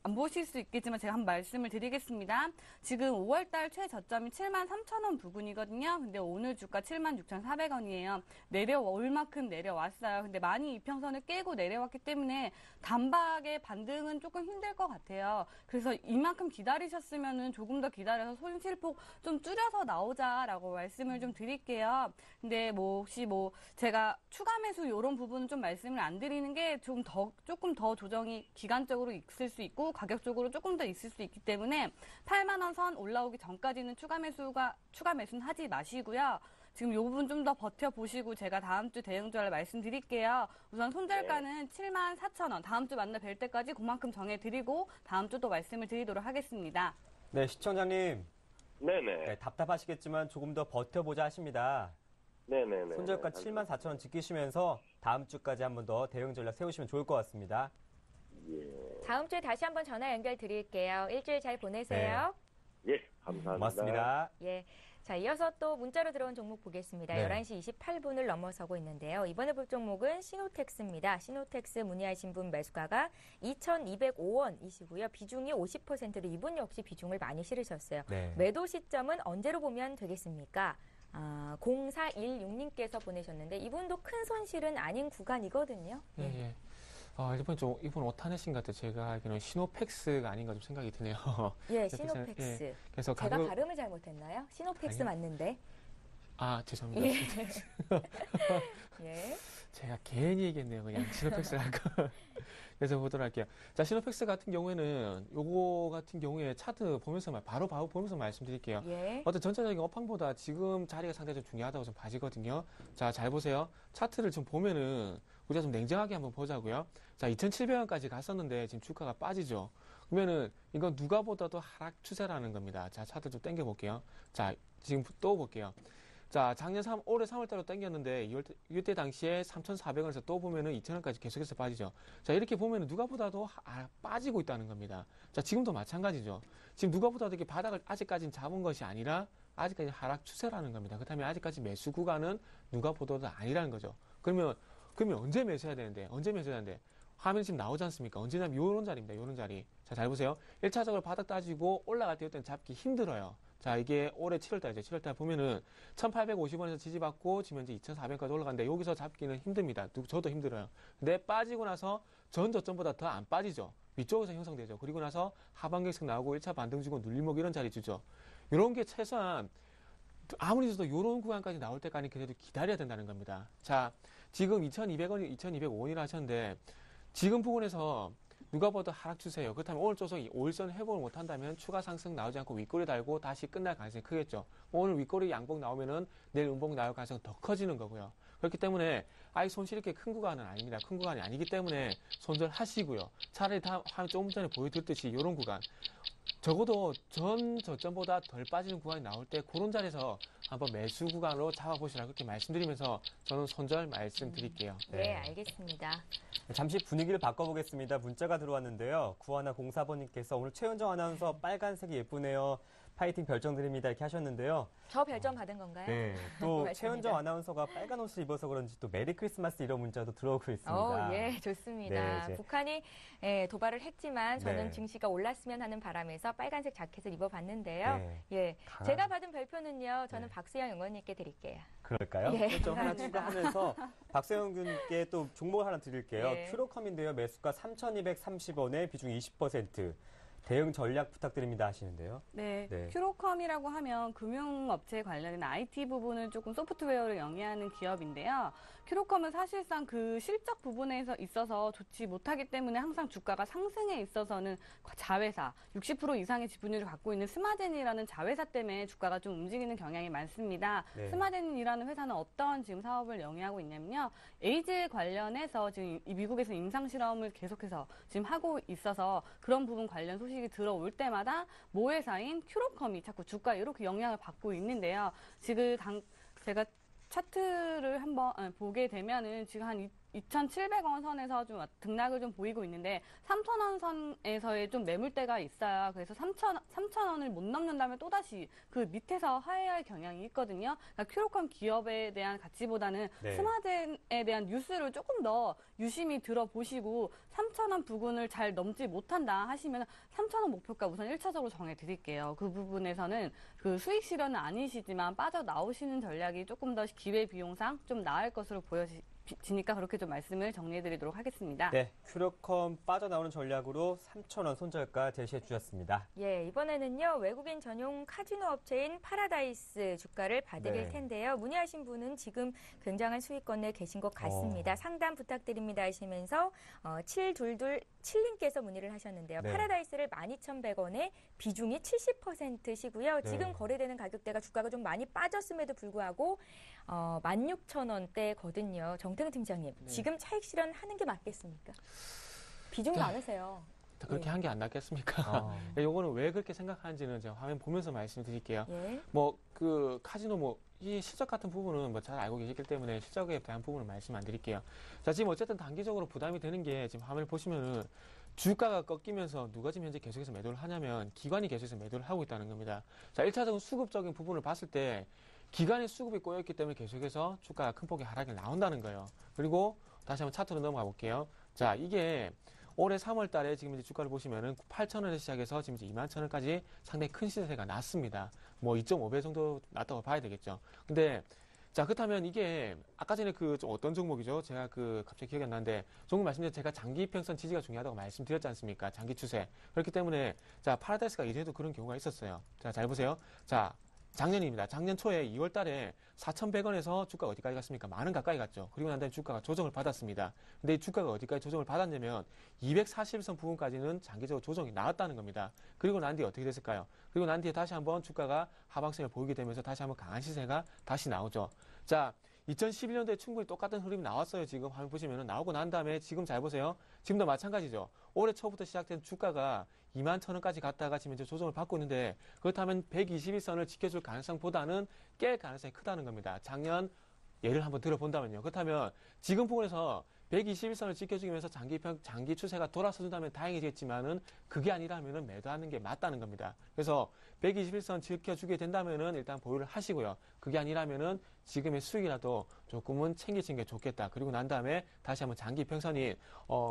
안 보실 수 있겠지만 제가 한번 말씀을 드리겠습니다. 지금 5월달 최저점이 73,000원 부근이거든요. 근데 오늘 주가 76,400원이에요. 내려올 만큼 내려왔어요. 근데 많이 이평선을 깨고 내려왔기 때문에 단박의 반등은 조금 힘들 것 같아요. 그래서 이만큼 기다리셨으면은 조금 더 기다려서 손실폭 좀 줄여서 나오자라고 말씀을 좀 드릴게요. 근데 혹시 제가 추가 매수 이런 부분은 좀 말씀을 안 드리는 게 조금 더 조정이 기간적으로 있을 수 있고 가격적으로 조금 더 있을 수 있기 때문에 8만 원 선 올라오기 전까지는 추가 매수는 하지 마시고요. 지금 이 부분 좀 더 버텨보시고 제가 다음 주 대응 전략 말씀드릴게요. 우선 손절가는 74,000원. 다음 주 만나 뵐 때까지 그만큼 정해드리고 다음 주 또 말씀을 드리도록 하겠습니다.
네, 시청자님.
네네.
네, 답답하시겠지만 조금 더 버텨보자 하십니다.
네네네.
손절가 74,000원 지키시면서 다음 주까지 한 번 더 대응 전략 세우시면 좋을 것 같습니다.
예.
다음 주에 다시 한번 전화 연결 드릴게요. 일주일 잘 보내세요.
예, 감사합니다.
고맙습니다.
예. 자, 이어서 또 문자로 들어온 종목 보겠습니다.
네.
11시 28분을 넘어서고 있는데요. 이번에 볼 종목은 시노텍스입니다. 시노텍스 문의하신 분 매수가가 2,205원이시고요. 비중이 50%로 이분 역시 비중을 많이 실으셨어요.
네.
매도 시점은 언제로 보면 되겠습니까? 0416님께서 보내셨는데 이분도 큰 손실은 아닌 구간이거든요.
예, 예. 이번 오타내신 것 같아요. 제가 알기로는 시노펙스가 아닌가 좀 생각이 드네요.
예, 시노펙스.
예, 그래서
제가 발음을 잘못했나요? 시노펙스
아니요.
맞는데.
아, 죄송합니다.
예. 예.
제가 괜히 얘기했네요. 그냥 시노펙스를 할까. 그래서 보도록 할게요. 자, 시노펙스 같은 경우에는 요거 같은 경우에 차트 보면서 바로 보면서 말씀드릴게요.
예.
어떤 전체적인 업황보다 지금 자리가 상당히 좀 중요하다고 좀 봐지거든요. 자, 잘 보세요. 차트를 좀 보면은 우리가 좀 냉정하게 한번 보자고요. 자, 2,700원까지 갔었는데 지금 주가가 빠지죠. 그러면은 이건 누가 보다도 하락 추세라는 겁니다. 자, 차트 좀 당겨 볼게요. 자, 지금 또 볼게요. 자, 올해 3월달로 당겼는데 이때 당시에 3,400원에서 또 보면은 2,000원까지 계속해서 빠지죠. 자, 이렇게 보면은 누가 보다도 빠지고 있다는 겁니다. 자, 지금도 마찬가지죠. 지금 누가 보다도 이렇게 바닥을 아직까지는 잡은 것이 아니라 아직까지 하락 추세라는 겁니다. 그렇다면 아직까지 매수 구간은 누가 보다도 아니라는 거죠. 그러면 언제 매수해야 되는데? 화면 지금 나오지 않습니까? 언제냐면 요런 자리입니다. 요런 자리. 자, 잘 보세요. 1차적으로 바닥 따지고 올라갈 때부터는 잡기 힘들어요. 자, 이게 올해 7월달이죠. 7월달 보면은 1,850원에서 지지받고 지금 현재 2,400원까지 올라가는데 여기서 잡기는 힘듭니다. 저도 힘들어요. 근데 빠지고 나서 전 저점보다 더 안 빠지죠. 위쪽에서 형성되죠. 그리고 나서 하반 격식 나오고 1차 반등 주고 눌림목 이런 자리 주죠. 이런 게 최소한 아무리 해도 이런 구간까지 나올 때까지 그래도 기다려야 된다는 겁니다. 자, 지금 2,200원이 2,205원이라 하셨는데 지금 부분에서 누가 봐도 하락 추세예요. 그렇다면 오늘 조속 5일선 회복을 못한다면 추가 상승 나오지 않고 윗꼬리 달고 다시 끝날 가능성이 크겠죠. 오늘 윗꼬리 양봉 나오면은 내일 음봉 나올 가능성이 더 커지는 거고요. 그렇기 때문에 아예 손실이 이렇게 큰 구간은 아닙니다. 큰 구간이 아니기 때문에 손절하시고요. 차라리 조금 전에 보여드렸듯이 이런 구간 적어도 전 저점보다 덜 빠지는 구간이 나올 때 그런 자리에서 한번 매수 구간으로 잡아보시라 그렇게 말씀드리면서 저는 손절 말씀드릴게요.
네, 알겠습니다.
잠시 분위기를 바꿔보겠습니다. 문자가 들어왔는데요. 9104번님께서 오늘 최은정 아나운서 빨간색이 예쁘네요. 파이팅 별점 드립니다. 이렇게 하셨는데요.
저 별점 받은 건가요?
네. 또
맞습니다.
최은정 아나운서가 빨간 옷을 입어서 그런지 또 메리 크리스마스 이런 문자도 들어오고 있습니다.
예, 좋습니다.
네,
북한이 도발을 했지만 저는
네.
증시가 올랐으면 하는 바람에서 빨간색 자켓을 입어봤는데요.
네.
예,
강한-
제가 받은 별표는요. 저는
네.
박수영 의원님께 드릴게요.
그럴까요?
예,
좀 하나
감사합니다.
추가하면서 박세영 군께 또 종목을 하나 드릴게요.
예.
큐로컴인데요. 매수가 3,230원에 비중 20%. 대응 전략 부탁드립니다 하시는데요.
네,
네.
큐로컴이라고 하면 금융업체 관련된 IT 부분을 조금 소프트웨어를 영위하는 기업인데요. 큐로컴은 사실상 그 실적 부분에 있어서 좋지 못하기 때문에 항상 주가가 상승에 있어서는 자회사, 60% 이상의 지분율을 갖고 있는 스마젠이라는 자회사 때문에 주가가 좀 움직이는 경향이 많습니다.
네.
스마젠이라는 회사는 어떤 지금 사업을 영위하고 있냐면요. 에이즈 관련해서 지금 이 미국에서 임상실험을 계속해서 지금 하고 있어서 그런 부분 관련 소식이 들어올 때마다 모회사인 큐로컴이 자꾸 주가에 이렇게 영향을 받고 있는데요. 지금 제가 차트를 한번 보게 되면은 지금 한 2,700원 선에서 좀 등락을 좀 보이고 있는데 3,000원 선에서의 좀 매물대가 있어요. 그래서 3,000원을 못 넘는다면 또다시 그 밑에서 하회할 경향이 있거든요. 그러니까 큐로컴 기업에 대한 가치보다는
네.
스마젠에 대한 뉴스를 조금 더 유심히 들어보시고 3,000원 부근을 잘 넘지 못한다 하시면 3,000원 목표가 우선 1차적으로 정해드릴게요. 그 부분에서는 그 수익 실현은 아니시지만 빠져나오시는 전략이 조금 더 기회비용상 좀 나을 것으로 보여지니까 그렇게 좀 말씀을 정리해드리도록 하겠습니다.
네, 큐로컴 빠져나오는 전략으로 3,000원 손절가 제시해 주셨습니다.
예, 이번에는요. 외국인 전용 카지노 업체인 파라다이스 주가를 봐드릴
네.
텐데요. 문의하신 분은 지금 굉장한 수익권에 계신 것 같습니다. 상담 부탁드립니다 하시면서 7227님께서 문의를 하셨는데요.
네.
파라다이스를 12,100원에 비중이 70%시고요.
네.
지금 거래되는 가격대가 주가가 좀 많이 빠졌음에도 불구하고 16,000원대거든요. 정태근 팀장님, 지금 차익 실현하는 게 맞겠습니까? 비중이
네.
많으세요.
그렇게 한 게 안 낫겠습니까? 요거는 왜 그렇게 생각하는지는 제가 화면 보면서 말씀드릴게요. 그 카지노 이 실적 같은 부분은 잘 알고 계시기 때문에 실적에 대한 부분은 말씀 안 드릴게요. 자, 지금 어쨌든 단기적으로 부담이 되는 게 지금 화면을 보시면은 주가가 꺾이면서 누가 지금 현재 계속해서 매도를 하냐면 기관이 계속해서 매도를 하고 있다는 겁니다. 자, 1차적인 수급적인 부분을 봤을 때 기관의 수급이 꼬였기 때문에 계속해서 주가가 큰 폭의 하락이 나온다는 거예요. 그리고 다시 한번 차트로 넘어가 볼게요. 자, 이게 올해 3월 달에 지금 이제 주가를 보시면은 8,000원에서 시작해서 지금 이제 21,000원까지 상당히 큰 시세가 났습니다. 2.5배 정도 났다고 봐야 되겠죠. 근데 자, 그렇다면 이게 아까 전에 좀 어떤 종목이죠? 제가 갑자기 기억이 안 나는데 종목 말씀드린 제가 장기 평선 지지가 중요하다고 말씀드렸지 않습니까? 장기 추세. 그렇기 때문에 자, 파라다이스가 이전에도 그런 경우가 있었어요. 자, 잘 보세요. 자, 작년입니다. 작년 초에 2월 달에 4,100원에서 주가가 어디까지 갔습니까? 만원 가까이 갔죠. 그리고 난 다음에 주가가 조정을 받았습니다. 근데 이 주가가 어디까지 조정을 받았냐면 240선 부분까지는 장기적으로 조정이 나왔다는 겁니다. 그리고 난 뒤에 어떻게 됐을까요? 그리고 난 뒤에 다시 한번 주가가 하방성을 보이게 되면서 다시 한번 강한 시세가 다시 나오죠. 자, 2011년도에 충분히 똑같은 흐름이 나왔어요. 지금 화면 보시면은 나오고 난 다음에 지금 잘 보세요. 지금도 마찬가지죠. 올해 초부터 시작된 주가가 21,000원까지 갔다가 지금 이제 조정을 받고 있는데 그렇다면 121선을 지켜줄 가능성보다는 깰 가능성이 크다는 겁니다. 작년 예를 한번 들어본다면요. 그렇다면 지금 부분에서 121선을 지켜주기 위해서 장기 추세가 돌아서준다면 다행이겠지만은 그게 아니라면은 매도하는 게 맞다는 겁니다. 그래서 121선 지켜주게 된다면은 일단 보유를 하시고요. 그게 아니라면은 지금의 수익이라도 조금은 챙기시는 게 좋겠다. 그리고 난 다음에 다시 한번 장기 평선인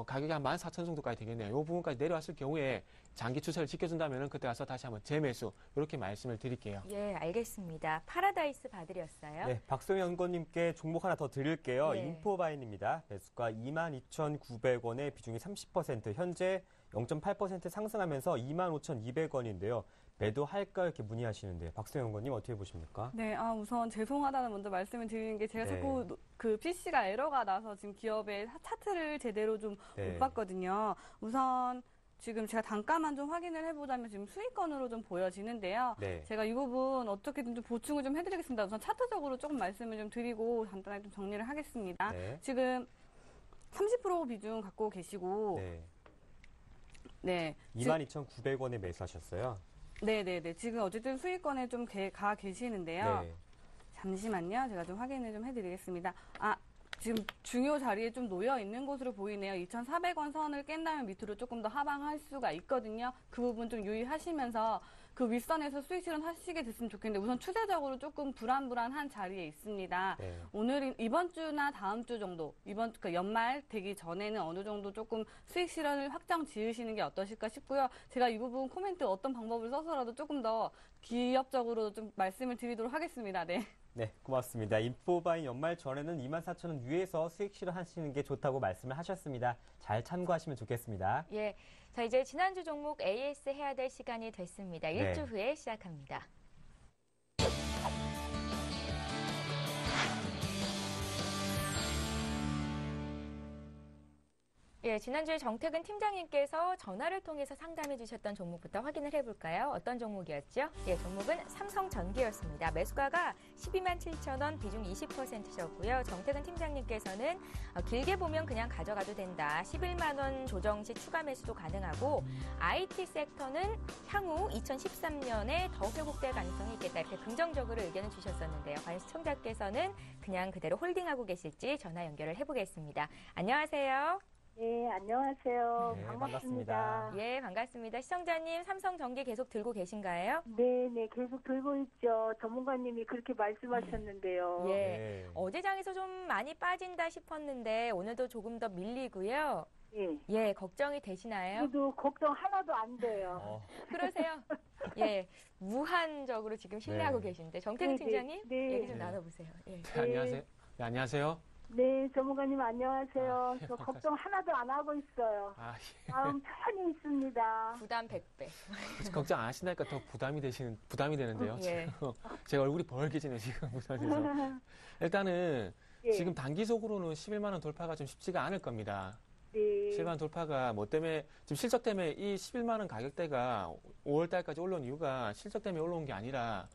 가격이 한 14,000 정도까지 되겠네요. 이 부분까지 내려왔을 경우에 장기 추세를 지켜준다면은 그때 가서 다시 한번 재매수 이렇게 말씀을 드릴게요.
예, 알겠습니다. 파라다이스 봐드렸어요.
네, 박소영 연구원님께 종목 하나 더 드릴게요. 인포바인입니다. 매수가 22,900원에 비중이 30%, 현재 0.8% 상승하면서 25,200원인데요. 매도할까 이렇게 문의하시는데 박소영 연구원님 어떻게 보십니까?
네, 우선 죄송하다는 먼저 말씀을 드리는 게 제가 자꾸 PC가 에러가 나서 지금 기업의 차트를 제대로 좀 못 봤거든요. 우선 지금 제가 단가만 좀 확인을 해보자면 지금 수익권으로 좀 보여지는데요. 제가 이 부분 어떻게든 좀 보충을 좀 해드리겠습니다. 우선 차트적으로 조금 말씀을 좀 드리고 간단하게 좀 정리를 하겠습니다. 지금 30% 비중 갖고 계시고,
22,900원에 매수하셨어요.
네네네. 지금 어쨌든 수익권에 좀 가 계시는데요. 잠시만요. 제가 좀 확인을 좀 해드리겠습니다. 지금 중요 자리에 좀 놓여 있는 곳으로 보이네요. 2,400원 선을 깬다면 밑으로 조금 더 하방할 수가 있거든요. 그 부분 좀 유의하시면서 그 윗선에서 수익 실현하시게 됐으면 좋겠는데 우선 추세적으로 조금 불안한 자리에 있습니다. 오늘 이번 주나 다음 주 정도 그러니까 연말 되기 전에는 어느 정도 조금 수익 실현을 확정 지으시는 게 어떠실까 싶고요. 제가 이 부분 코멘트 어떤 방법을 써서라도 조금 더 기업적으로 좀 말씀을 드리도록 하겠습니다.
네, 고맙습니다. 인포바인 연말 전에는 24,000원 위에서 수익 실현하시는 게 좋다고 말씀을 하셨습니다. 잘 참고하시면 좋겠습니다.
예, 자 이제 지난주 종목 AS 해야 될 시간이 됐습니다. 일주 후에 시작합니다. 예, 지난주에 정태근 팀장님께서 전화를 통해서 상담해 주셨던 종목부터 확인을 해볼까요? 어떤 종목이었죠? 예, 종목은 삼성전기였습니다. 매수가가 127,000원, 비중 20%셨고요. 정태근 팀장님께서는 길게 보면 그냥 가져가도 된다. 11만 원 조정 시 추가 매수도 가능하고 IT 섹터는 향후 2013년에 더 회복될 가능성이 있겠다. 이렇게 긍정적으로 의견을 주셨었는데요. 과연 시청자께서는 그냥 그대로 홀딩하고 계실지 전화 연결을 해보겠습니다. 안녕하세요.
네, 안녕하세요.
네,
반갑습니다.
예, 반갑습니다. 시청자님, 삼성전기 계속 들고 계신가요?
네, 계속 들고 있죠. 전문가님이 그렇게 말씀하셨는데요.
예, 어제 장에서 좀 많이 빠진다 싶었는데 오늘도 조금 더 밀리고요. 예, 걱정이 되시나요?
그래도 걱정 하나도 안 돼요.
그러세요? 예, 무한적으로 지금 신뢰하고 계신데 정태근 팀장님 얘기 좀 나눠보세요. 예.
안녕하세요. 네, 안녕하세요.
네, 전문가님 안녕하세요. 저 걱정 하나도 안 하고 있어요. 마음 편히 있습니다.
부담 100배.
걱정 안 하신다니까 더 부담이 되는데요. 제가 얼굴이 벌개지네요, 지금 무서워서. 일단은 지금 단기적으로는 11만 원 돌파가 좀 쉽지가 않을 겁니다. 11만 원 돌파가 뭐 때문에 지금 실적 때문에 이 11만 원 가격대가 5월 달까지 올라온 이유가 실적 때문에 올라온 게 아니라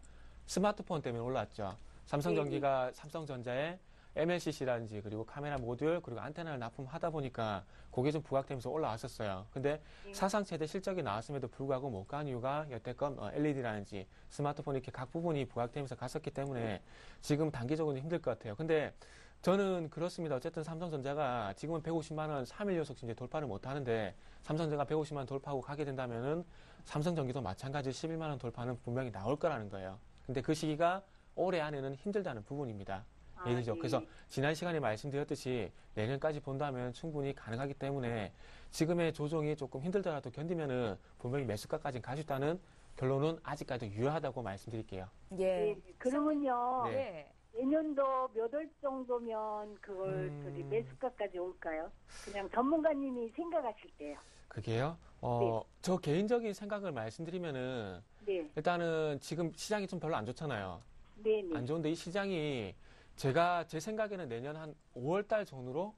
스마트폰 때문에 올랐죠. 삼성전기가 삼성전자에 MLCC라든지 그리고 카메라 모듈 그리고 안테나를 납품하다 보니까 그게 좀 부각되면서 올라왔었어요. 근데 사상 최대 실적이 나왔음에도 불구하고 못 간 이유가 여태껏 LED라든지 스마트폰 이렇게 각 부분이 부각되면서 갔었기 때문에 지금 단기적으로 힘들 것 같아요. 근데 저는 그렇습니다. 어쨌든 삼성전자가 지금은 150만 원 3일 연속 이제 돌파를 못 하는데 삼성전자가 150만 원 돌파하고 가게 된다면은 삼성전기도 마찬가지 11만 원 돌파는 분명히 나올 거라는 거예요. 근데 그 시기가 올해 안에는 힘들다는 부분입니다. 예죠. 그래서 지난 시간에 말씀드렸듯이 내년까지 본다면 충분히 가능하기 때문에 지금의 조정이 조금 힘들더라도 견디면은 분명히 매수가까지 갈 수 있다는 결론은 아직까지도 유효하다고 말씀드릴게요.
예. 그러면요.
네.
내년도 몇 월 정도면 그걸 매수가까지 올까요? 그냥 전문가님이 생각하실 때요.
그게요?
네.
저 개인적인 생각을 말씀드리면은
네.
일단은 지금 시장이 좀 별로 안 좋잖아요.
네네.
안 좋은데 이 시장이 제 생각에는 내년 한 5월달 전후로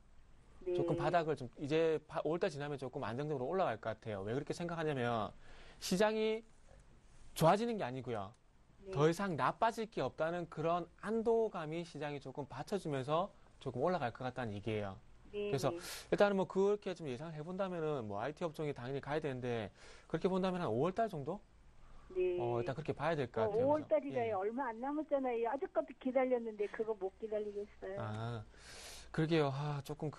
네.
조금 바닥을 좀 이제 5월달 지나면 조금 안정적으로 올라갈 것 같아요. 왜 그렇게 생각하냐면 시장이 좋아지는 게 아니고요.
네.
더 이상 나빠질 게 없다는 그런 안도감이 시장이 조금 받쳐주면서 조금 올라갈 것 같다는 얘기예요.
네.
그래서 일단은 뭐 그렇게 좀 예상을 해본다면은 뭐 IT 업종이 당연히 가야 되는데 그렇게 본다면 한 5월달 정도?
네.
일단 그렇게 봐야 될 것 같아요.
5월달이라요.
예.
얼마 안 남았잖아요. 아직까지 기다렸는데 그거 못 기다리겠어요.
그러게요. 조금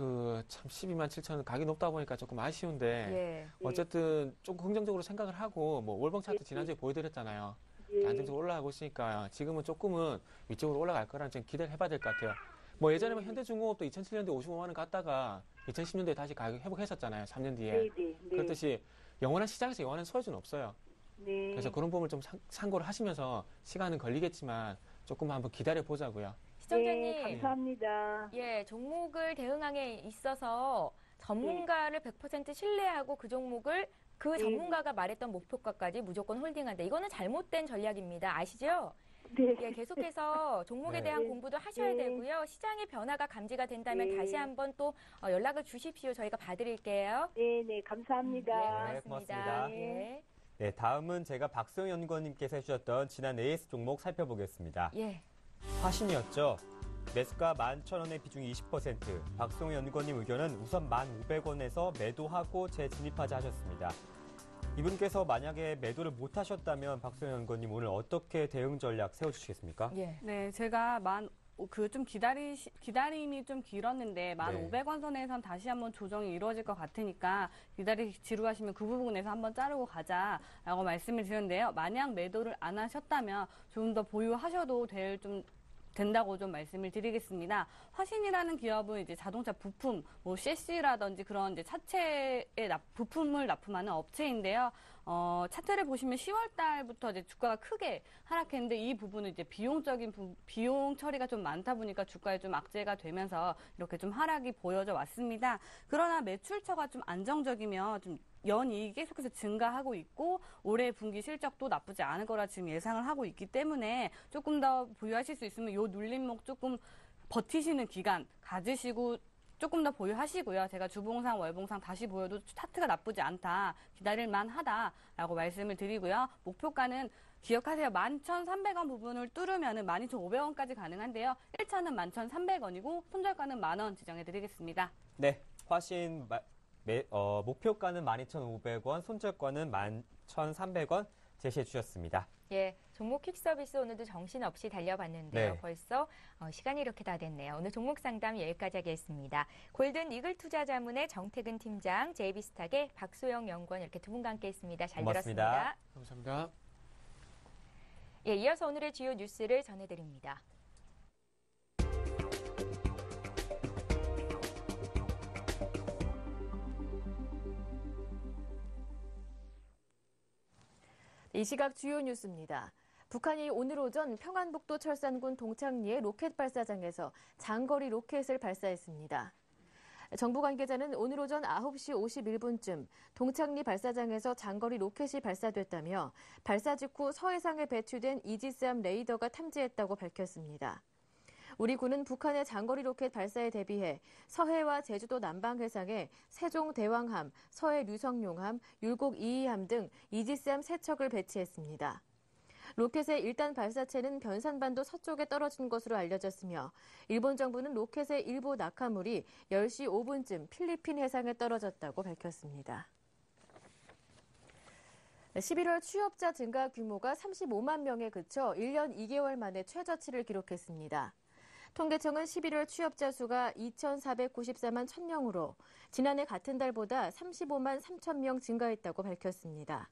참 12만 7천 가격이 높다 보니까 조금 아쉬운데
예.
어쨌든 조금 긍정적으로 생각을 하고 뭐 월봉 차트
예.
지난주에 보여드렸잖아요.
예.
안정적으로 올라가고 있으니까 지금은 조금은 위쪽으로 올라갈 거라는 좀 기대를 해봐야 될 것 같아요. 뭐 예전에 뭐 현대중공업도 2007년도에 55만 원 갔다가 2010년도에 다시 가격 회복했었잖아요. 3년 뒤에.
네, 네, 네.
그렇듯이 영원한 시장에서 영원한 소유주는 없어요.
네.
그래서 그런 부분을 좀 참고를 하시면서 시간은 걸리겠지만 조금 한번 기다려 보자고요.
시청자님.
네, 감사합니다.
예, 종목을 대응함에 있어서 전문가를 100% 신뢰하고 그 종목을 그 전문가가 말했던 목표가까지 무조건 홀딩한다. 이거는 잘못된 전략입니다. 아시죠?
네.
예, 계속해서 종목에
네.
대한 공부도 하셔야
네.
되고요. 시장의 변화가 감지가 된다면
네.
다시 한번 또 연락을 주십시오. 저희가 봐드릴게요.
네, 네, 감사합니다.
네,
고맙습니다.
예.
네, 다음은 제가 박소영 연구원님께서 해주셨던 지난 AS 종목 살펴보겠습니다.
예.
화신이었죠. 매수가 11,000원의 비중이 20%. 박소영 연구원님 의견은 우선 1,500원에서 매도하고 재진입하자 하셨습니다. 이분께서 만약에 매도를 못 하셨다면 박소영 연구원님 오늘 어떻게 대응 전략 세워주시겠습니까?
예.
네, 제가 좀 기다림이 좀 길었는데 1,500원 선에선 다시 한번 조정이 이루어질 것 같으니까 지루하시면 그 부분에서 한번 자르고 가자라고 말씀을 드렸는데요. 만약 매도를 안 하셨다면 좀 더 보유하셔도 된다고 좀 말씀을 드리겠습니다. 화신이라는 기업은 이제 자동차 부품, 뭐 CC라든지 그런 이제 차체의 부품을 납품하는 업체인데요. 차트를 보시면 10월 달부터 이제 주가가 크게 하락했는데 이 부분은 이제 비용 처리가 좀 많다 보니까 주가에 좀 악재가 되면서 이렇게 좀 하락이 보여져 왔습니다. 그러나 매출처가 좀 안정적이며 좀 연이익이 계속해서 증가하고 있고 올해 분기 실적도 나쁘지 않을 거라 지금 예상을 하고 있기 때문에 조금 더 보유하실 수 있으면 요 눌림목 조금 버티시는 기간 가지시고 조금 더 보유하시고요. 제가 주봉상, 월봉상 다시 보여도 차트가 나쁘지 않다, 기다릴만 하다라고 말씀을 드리고요. 목표가는 기억하세요. 11,300원 부분을 뚫으면 12,500원까지 가능한데요. 1차는 11,300원이고 손절가는 10,000원 지정해드리겠습니다.
네, 화신 목표가는 12,500원, 손절가는 11,300원 제시해 주셨습니다.
예, 종목 퀵 서비스 오늘도 정신없이 달려봤는데요.
네.
벌써 시간이 이렇게 다 됐네요. 오늘 종목 상담 여기까지 하겠습니다. 골든 이글 투자자문의 정태근 팀장, JB스탁의 박소영 연구원 이렇게 두 분과 함께했습니다. 잘
고맙습니다.
들었습니다.
감사합니다.
예, 이어서 오늘의 주요 뉴스를 전해드립니다.
이 시각 주요 뉴스입니다. 북한이 오늘 오전 평안북도 철산군 동창리의 로켓 발사장에서 장거리 로켓을 발사했습니다. 정부 관계자는 오늘 오전 9시 51분쯤 동창리 발사장에서 장거리 로켓이 발사됐다며 발사 직후 서해상에 배치된 이지스함 레이더가 탐지했다고 밝혔습니다. 우리 군은 북한의 장거리 로켓 발사에 대비해 서해와 제주도 남방 해상에 세종 대왕함, 서해 류성룡함, 율곡 222함 등 이지스함 3척을 배치했습니다. 로켓의 1단 발사체는 변산반도 서쪽에 떨어진 것으로 알려졌으며 일본 정부는 로켓의 일부 낙하물이 10시 5분쯤 필리핀 해상에 떨어졌다고 밝혔습니다. 11월 취업자 증가 규모가 35만 명에 그쳐 1년 2개월 만에 최저치를 기록했습니다. 통계청은 11월 취업자 수가 2,494만 1,000명으로 지난해 같은 달보다 35만 3천 명 증가했다고 밝혔습니다.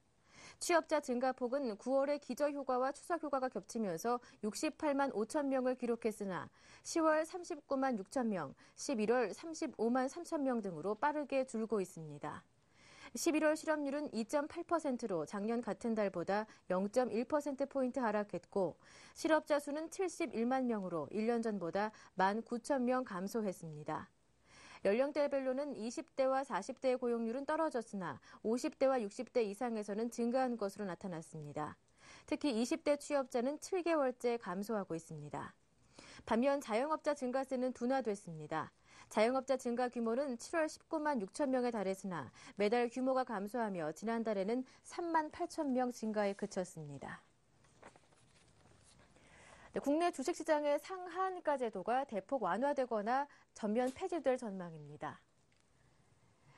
취업자 증가폭은 9월의 기저휴가와 추석휴가가 겹치면서 68만 5천 명을 기록했으나 10월 39만 6천 명, 11월 35만 3천 명 등으로 빠르게 줄고 있습니다. 11월 실업률은 2.8%로 작년 같은 달보다 0.1%포인트 하락했고 실업자 수는 71만 명으로 1년 전보다 19,000명 감소했습니다. 연령대별로는 20대와 40대의 고용률은 떨어졌으나 50대와 60대 이상에서는 증가한 것으로 나타났습니다. 특히 20대 취업자는 7개월째 감소하고 있습니다. 반면 자영업자 증가세는 둔화됐습니다. 자영업자 증가 규모는 7월 19만 6천 명에 달했으나 매달 규모가 감소하며 지난달에는 3만 8천 명 증가에 그쳤습니다. 국내 주식시장의 상한가 제도가 대폭 완화되거나 전면 폐지될 전망입니다.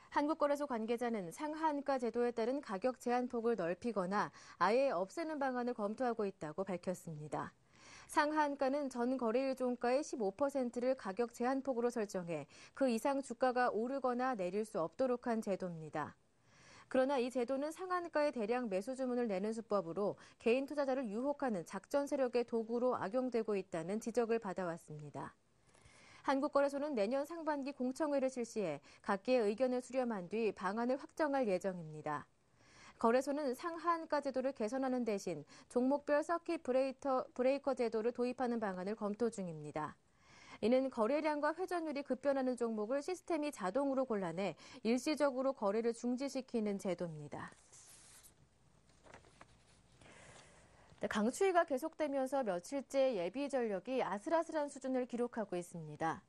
한국거래소 관계자는 상한가 제도에 따른 가격 제한폭을 넓히거나 아예 없애는 방안을 검토하고 있다고 밝혔습니다. 상한가는 전 거래일 종가의 15%를 가격 제한폭으로 설정해 그 이상 주가가 오르거나 내릴 수 없도록 한 제도입니다. 그러나 이 제도는 상한가에 대량 매수 주문을 내는 수법으로 개인 투자자를 유혹하는 작전 세력의 도구로 악용되고 있다는 지적을 받아왔습니다. 한국거래소는 내년 상반기 공청회를 실시해 각계의 의견을 수렴한 뒤 방안을 확정할 예정입니다. 거래소는 상한가 제도를 개선하는 대신 종목별 서킷 브레이커 제도를 도입하는 방안을 검토 중입니다. 이는 거래량과 회전율이 급변하는 종목을 시스템이 자동으로 골라내 일시적으로 거래를 중지시키는 제도입니다. 강추위가 계속되면서 며칠째 예비 전력이 아슬아슬한 수준을 기록하고 있습니다.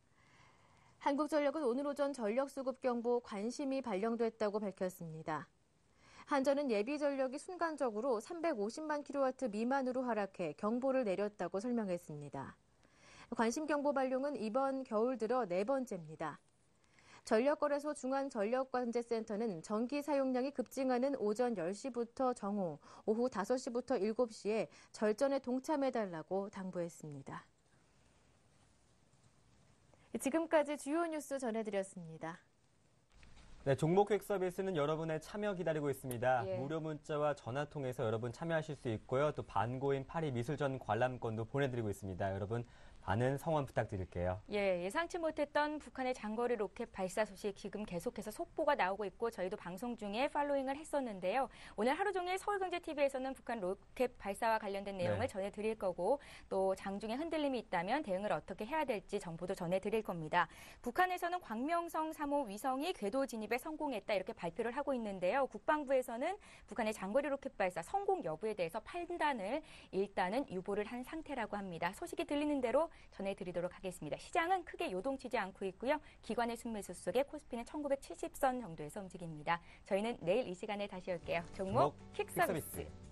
한국전력은 오늘 오전 전력수급경보 관심이 발령됐다고 밝혔습니다. 한전은 예비 전력이 순간적으로 350만 킬로와트 미만으로 하락해 경보를 내렸다고 설명했습니다. 관심 경보 발령은 이번 겨울 들어 4번째입니다. 전력거래소 중앙전력관제센터는 전기 사용량이 급증하는 오전 10시부터 정오, 오후 5시부터 7시에 절전에 동참해달라고 당부했습니다. 지금까지 주요 뉴스 전해드렸습니다.
네, 종목 획 서비스는 여러분의 참여 기다리고 있습니다.
예.
무료 문자와 전화 통해서 여러분 참여하실 수 있고요. 또 반고인 파리 미술전 관람권도 보내드리고 있습니다. 여러분 많은 성원 부탁드릴게요.
예, 예상치 못했던 북한의 장거리 로켓 발사 소식 지금 계속해서 속보가 나오고 있고 저희도 방송 중에 팔로잉을 했었는데요. 오늘 하루 종일 서울경제TV에서는 북한 로켓 발사와 관련된 내용을 전해드릴 거고 또 장중에 흔들림이 있다면 대응을 어떻게 해야 될지 정보도 전해드릴 겁니다. 북한에서는 광명성 3호 위성이 궤도 진입에 성공했다 이렇게 발표를 하고 있는데요. 국방부에서는 북한의 장거리 로켓 발사 성공 여부에 대해서 판단을 일단은 유보를 한 상태라고 합니다. 소식이 들리는 대로 전해드리도록 하겠습니다. 시장은 크게 요동치지 않고 있고요. 기관의 순매수 속에 코스피는 1970선 정도에서 움직입니다. 저희는 내일 이 시간에 다시 올게요. 종목 퀵 서비스.